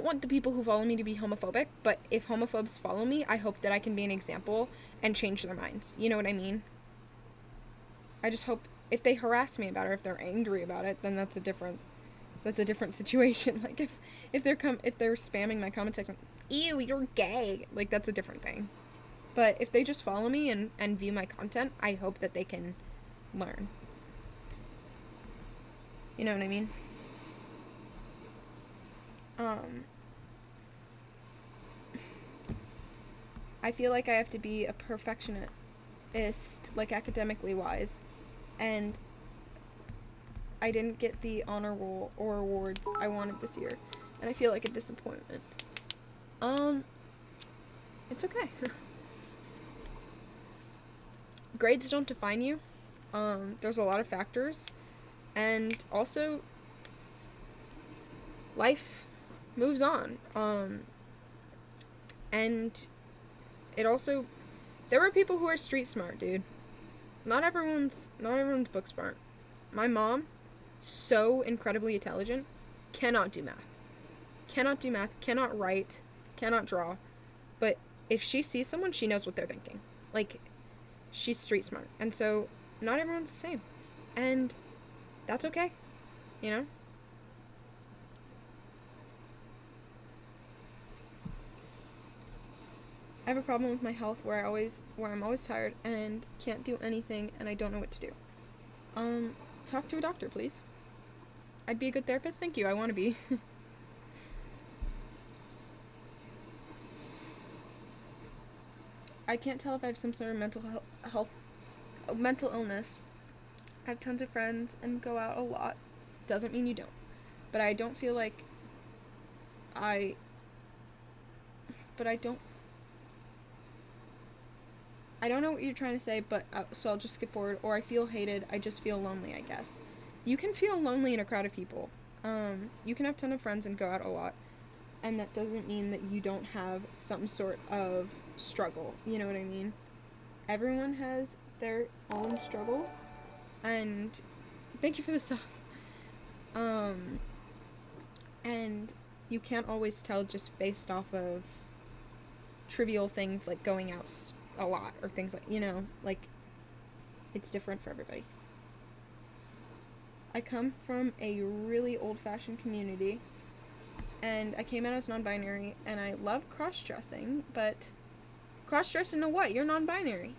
Speaker 1: want the people who follow me to be homophobic, but if homophobes follow me, I hope that I can be an example and change their minds. You know what I mean? I just hope if they harass me about it, or if they're angry about it, then that's a different situation. Like if they're spamming my comment section, ew, you're gay, like that's a different thing. But if they just follow me and view my content, I hope that they can learn. You know what I mean? I feel like I have to be a perfectionist, like academically wise, and I didn't get the honor roll or awards I wanted this year, and I feel like a disappointment. It's okay. Grades don't define you. There's a lot of factors, and also life moves on. And it also, there are people who are street smart, dude. Not everyone's book smart. My mom, so incredibly intelligent, cannot do math, cannot write, cannot draw, but if she sees someone, she knows what they're thinking. Like, she's street smart, and so not everyone's the same, and that's okay, you know? have a problem with my health where I'm always tired and can't do anything and I don't know what to do. Talk to a doctor, please. I'd be a good therapist. Thank you. I want to be. I can't tell if I have some sort of mental illness. I have tons of friends and go out a lot. Doesn't mean you don't. But I don't feel like I don't know what you're trying to say, but so I'll just skip forward. Or I feel hated. I just feel lonely, I guess. You can feel lonely in a crowd of people. You can have a ton of friends and go out a lot. And that doesn't mean that you don't have some sort of struggle. You know what I mean? Everyone has their own struggles. And thank you for the sub. And you can't always tell just based off of trivial things like going out a lot or things like, like, it's different for everybody. I come from a really old-fashioned community, and I came out as non-binary, and I love cross-dressing, but cross-dress into what? You're non-binary.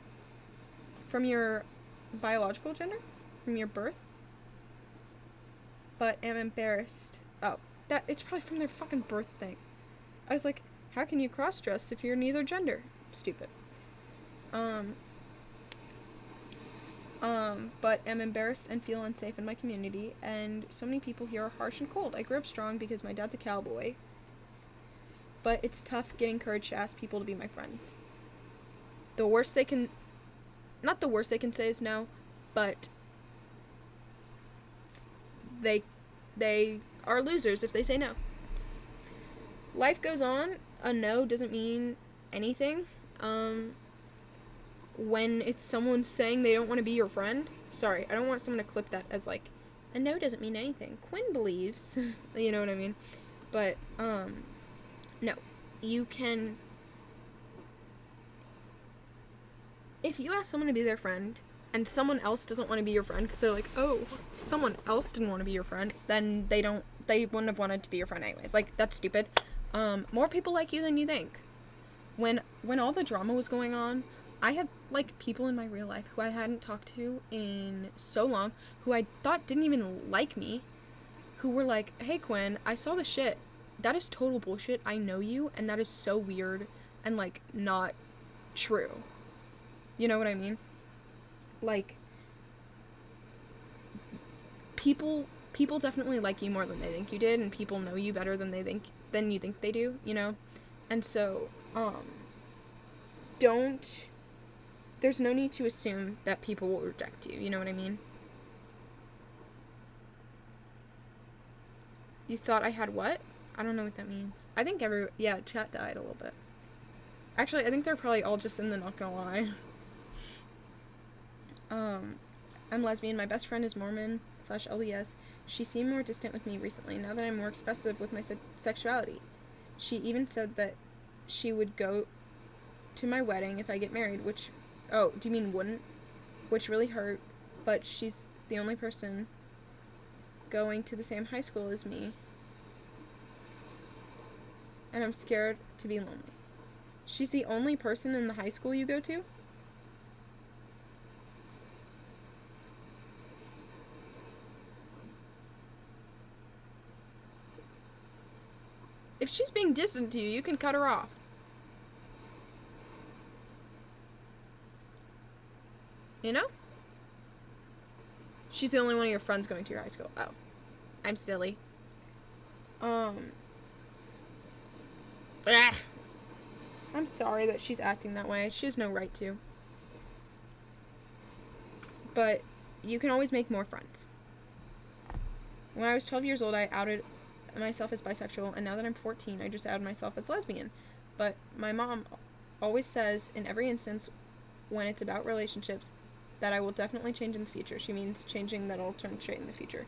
Speaker 1: From your biological gender? From your birth? But am embarrassed. Oh, it's probably from their fucking birth thing. I was like, how can you cross-dress if you're neither gender? Stupid. But am embarrassed and feel unsafe in my community, and so many people here are harsh and cold. I grew up strong because my dad's a cowboy, but it's tough getting courage to ask people to be my friends. Not the worst they can say is no, but they are losers if they say no. Life goes on. A no doesn't mean anything. When it's someone saying they don't want to be your friend, sorry, I don't want someone to clip that as like, a no doesn't mean anything. Quinn believes, you know what I mean? But, no. You can, if you ask someone to be their friend, and someone else doesn't want to be your friend, because they're like, oh, someone else didn't want to be your friend, then they wouldn't have wanted to be your friend anyways. Like, that's stupid. More people like you than you think. When all the drama was going on, I had, like, people in my real life who I hadn't talked to in so long, who I thought didn't even like me, who were like, hey, Quinn, I saw the shit. That is total bullshit. I know you, and that is so weird and, like, not true. You know what I mean? Like, people definitely like you more than they think you did, and people know you better than you think they do, you know? And so, there's no need to assume that people will reject you, you know what I mean? You thought I had what? I don't know what that means. I think chat died a little bit. Actually, I think they're probably all just in the not gonna lie. I'm lesbian. My best friend is Mormon/LDS. She seemed more distant with me recently, now that I'm more expressive with my sexuality. She even said that she would go to my wedding if I get married, which... Oh, do you mean wouldn't? Which really hurt, but she's the only person going to the same high school as me. And I'm scared to be lonely. She's the only person in the high school you go to? If she's being distant to you, you can cut her off. You know? She's the only one of your friends going to your high school. Oh. I'm silly. I'm sorry that she's acting that way. She has no right to. But you can always make more friends. When I was 12 years old, I outed myself as bisexual, and now that I'm 14, I just outed myself as lesbian. But my mom always says, in every instance, when it's about relationships, that I will definitely change in the future. She means changing that I'll turn straight in the future.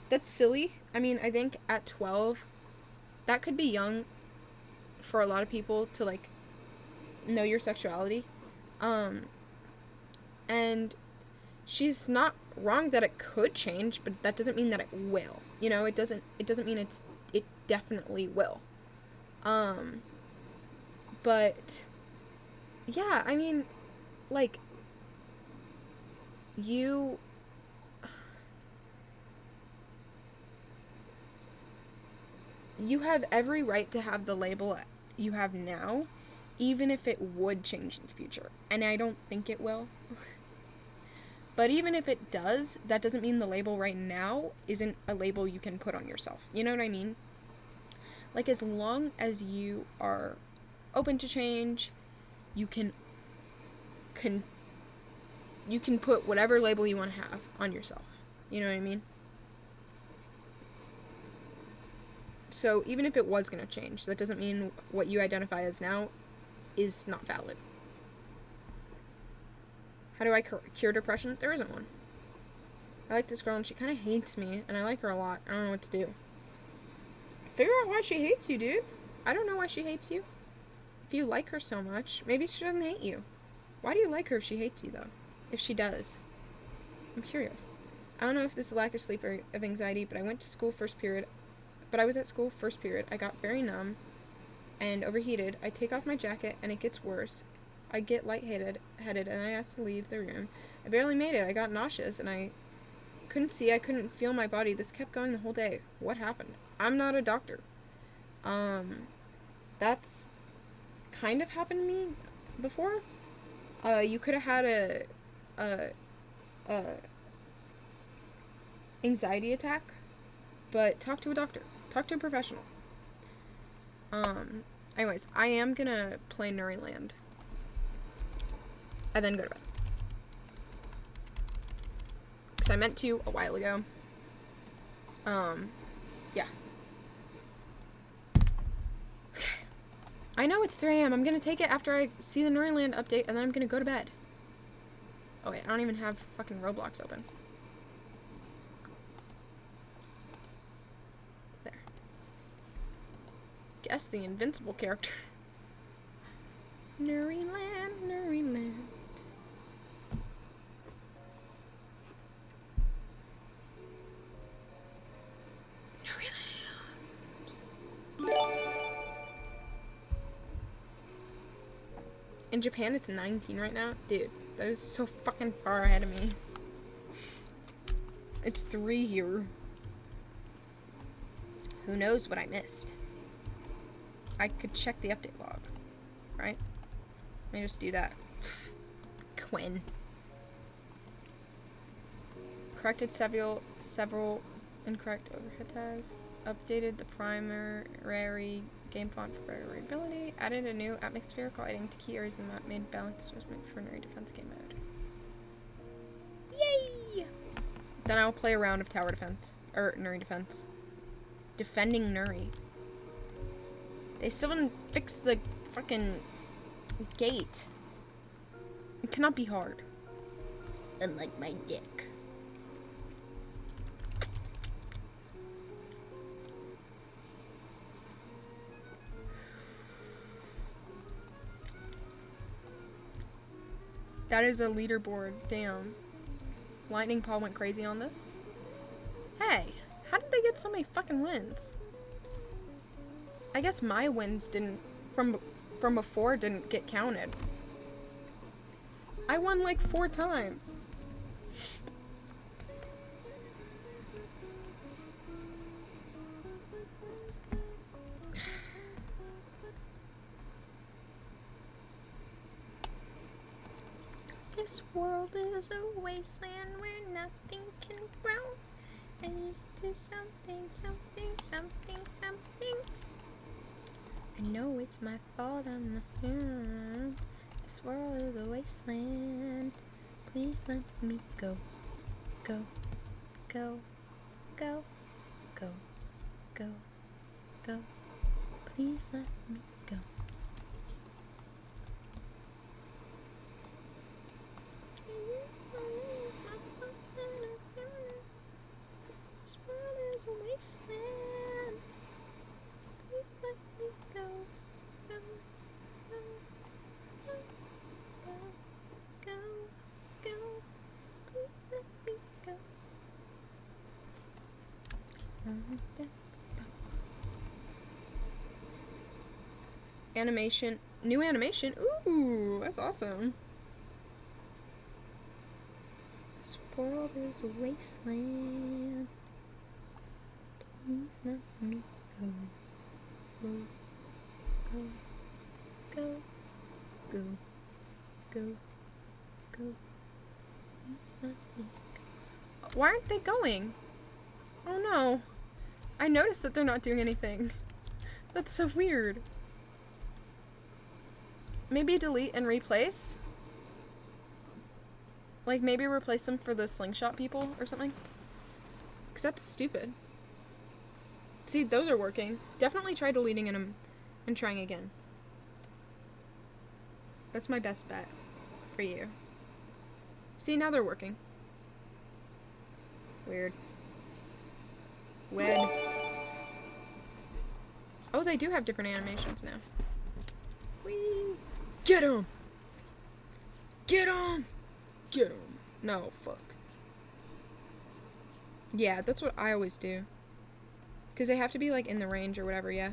Speaker 1: That's silly. I mean, I think at 12, that could be young for a lot of people to, like, know your sexuality. And she's not wrong that it could change, but that doesn't mean that it will. You know, it doesn't mean it definitely will. But Yeah, I mean, like, you you have every right to have the label you have now, even if it would change in the future. And I don't think it will. But even if it does, that doesn't mean the label right now isn't a label you can put on yourself. You know what I mean? Like, as long as you are open to change, you can you can put whatever label you want to have on yourself. You know what I mean? So even if it was going to change, that doesn't mean what you identify as now is not valid. How do I cure depression? There isn't one. I like this girl and she kind of hates me, and I like her a lot. I don't know what to do. Figure out why she hates you, dude. I don't know why she hates you. If you like her so much, maybe she doesn't hate you. Why do you like her if she hates you, though? If she does. I'm curious. I don't know if this is lack of sleep or of anxiety, but I went to school first period. But I was at school first period. I got very numb and overheated. I take off my jacket and it gets worse. I get lightheaded and I ask to leave the room. I barely made it. I got nauseous and I couldn't see. I couldn't feel my body. This kept going the whole day. What happened? I'm not a doctor. That's kind of happened to me before. You could have had a anxiety attack, but talk to a doctor. Talk to a professional. Anyways, I am gonna play Nuriland and then go to bed. Because I meant to a while ago. Yeah. Okay. I know it's 3 a.m. I'm gonna take it after I see the Nuriland update, and then I'm gonna go to bed. Oh wait, I don't even have fucking Roblox open. There. Guess the invincible character. Nuriland, Nuriland. In Japan, it's 19 right now. Dude, that is so fucking far ahead of me. It's 3 here. Who knows what I missed? I could check the update log, right? Let me just do that. Quinn. Corrected several incorrect overhead tags. Updated the primary game font for better readability. Added a new atmospheric lighting to key areas in the map. Made balanced adjustment for Nuri defense game mode. Yay! Then I'll play a round of tower defense. Or Nuri defense. Defending Nuri. They still didn't fix the fucking gate. It cannot be hard. Unlike my dick. That is a leaderboard. Damn. Lightning Paul went crazy on this. Hey, how did they get so many fucking wins? I guess my wins didn't from before didn't get counted. I won like 4 times. This world is a wasteland where nothing can grow. I'm used to something. I know it's my fault, I'm not here. This world is a wasteland. Please let me go. Go. Go. Go. Go. Go. Go. Please let me go. This world is a wasteland. Please let me go. Go. Go. Go. Go. Go. Please let me go. Animation New animation? Ooh, that's awesome. This world is a wasteland. Please let me go. Go. Go. Go. Go. Go. Please let me go. Why aren't they going? Oh no. I noticed that they're not doing anything. That's so weird. Maybe delete and replace? Like, maybe replace them for the slingshot people or something? Because that's stupid. See, those are working. Definitely try deleting them and trying again. That's my best bet for you. See, now they're working. Weird. Wed. Oh, they do have different animations now. Whee! Get him! Get him! Get him! No, fuck. Yeah, that's what I always do. Because they have to be, like, in the range or whatever, yeah.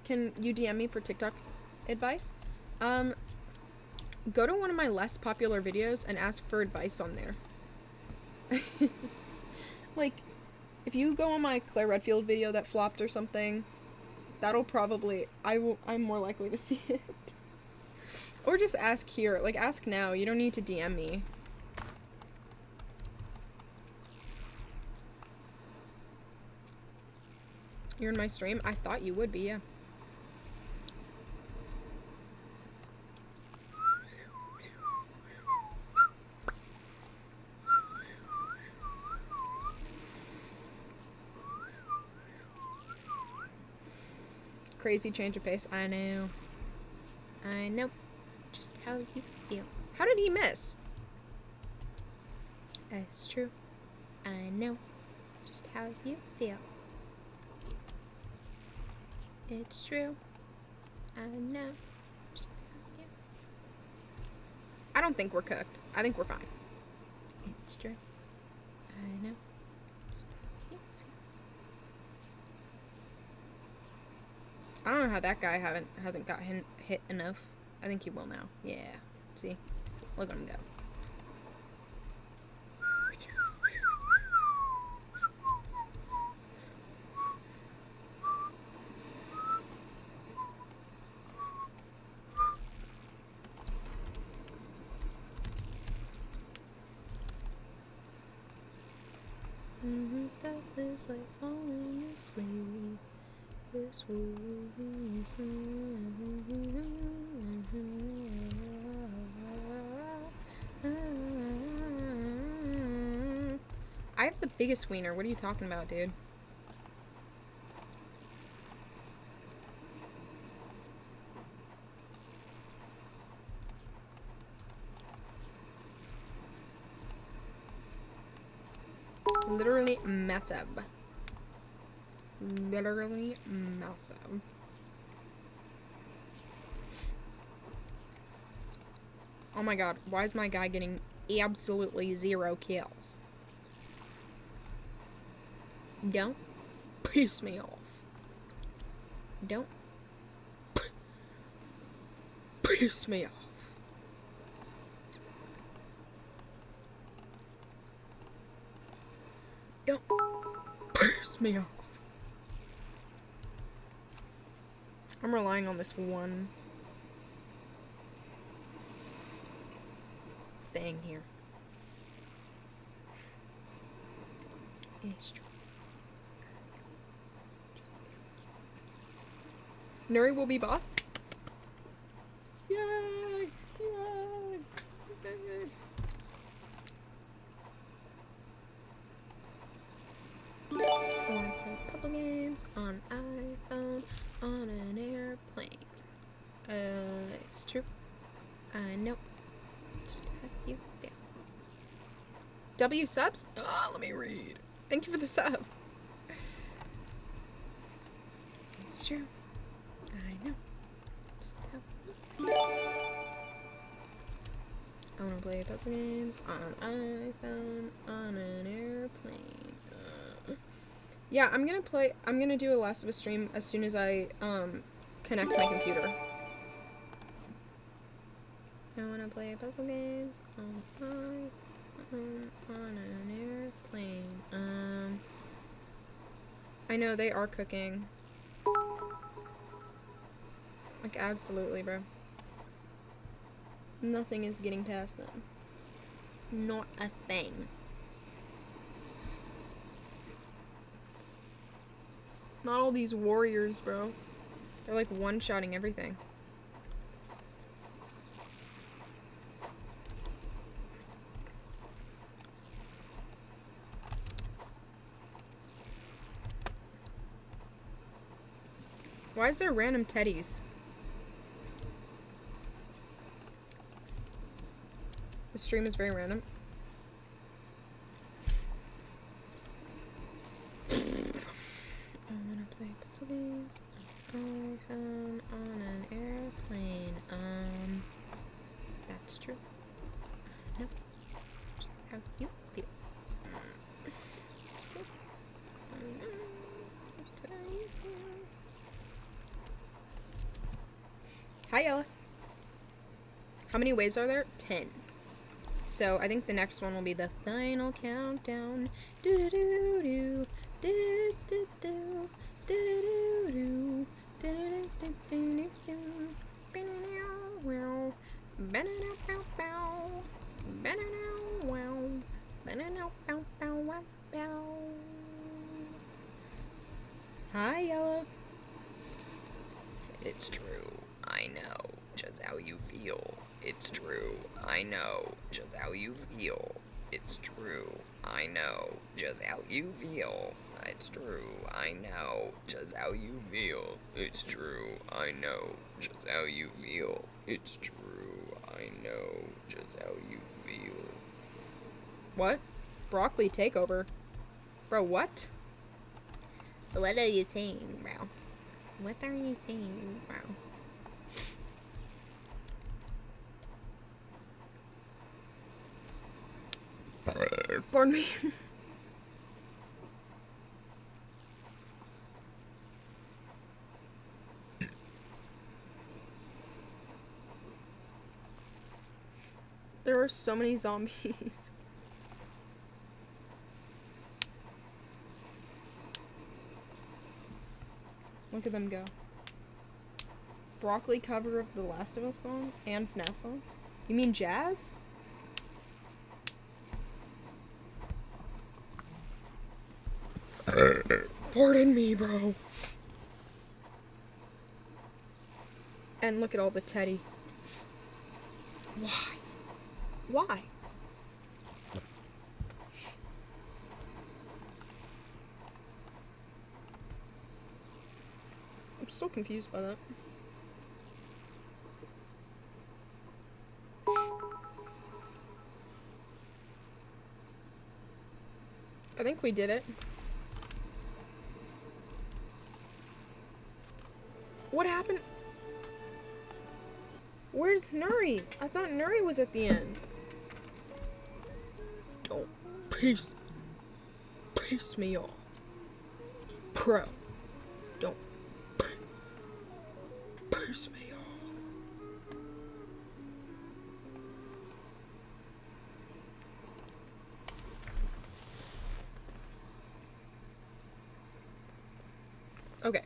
Speaker 1: Can you DM me for TikTok advice? Go to one of my less popular videos and ask for advice on there. Like, if you go on my Claire Redfield video that flopped or something, that'll probably, I'm more likely to see it. Or just ask here. Like, ask now. You don't need to DM me. You're in my stream? I thought you would be, yeah. Crazy change of pace. I know. I know. Just how you feel. How did he miss? That's true. I know. Just how you feel. It's true. I know. Just how you. I don't think we're cooked. I think we're fine. It's true. I know. Just how you feel. I don't know how that guy hasn't got hit enough. I think he will now. Yeah. See? Look at him go. That is like falling asleep. This I have the biggest wiener. What are you talking about, dude? Literally massive. Literally massive. Oh my god, why is my guy getting absolutely 0 kills? Don't piss me off. Don't piss me off. Don't piss me off. I'm relying on this one thing here. It's true. Nuri will be boss. Yay! Yay! Yay! I want to play puzzle games on iPhone on an airplane. It's true. I know. Just have you there. W subs? Let me read. Thank you for the sub. It's true. I know. Just have you there. I want to play puzzle games on iPhone on an airplane. Yeah, I'm gonna do a Last of Us stream as soon as I connect my computer. I wanna play puzzle games on an airplane. I know they are cooking. Like, absolutely, bro. Nothing is getting past them. Not a thing. Not all these warriors, bro. They're like one-shotting everything. Why is there random teddies? The stream is very random. I wanna play puzzle games on an airplane. That's true. No. How you feel? It's true. Just how you feel. Hi, Ella. How many waves are there? 10. So I think the next one will be the final countdown. Do do do do do do do do do do do. Hi, Yella. It's true. I know just how you feel. It's true. I know just how you feel. It's true. I know just how you feel. It's true. I know just how you feel. It's true. I know just how you feel. It's true. I know just how you feel. What? Broccoli takeover? Bro, what? What are you saying, bro? What are you saying, bro? Pardon me. There are so many zombies. Look at them go. Broccoli cover of the Last of Us song and FNAF song? You mean jazz? Pardon me, bro. And look at all the teddy. Why? Why? I'm still confused by that. I think we did it. What happened? Where's Nuri? I thought Nuri was at the end. Don't piss me off. Pro. Don't piss me off. Okay,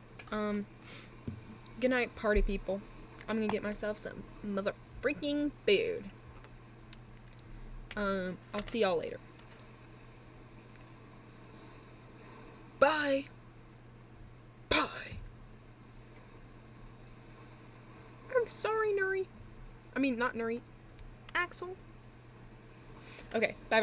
Speaker 1: good night, party people. I'm gonna get myself some mother freaking food. I'll see y'all later. Bye. Bye. I'm sorry, Nuri. I mean, not Nuri. Axel. Okay, bye-bye.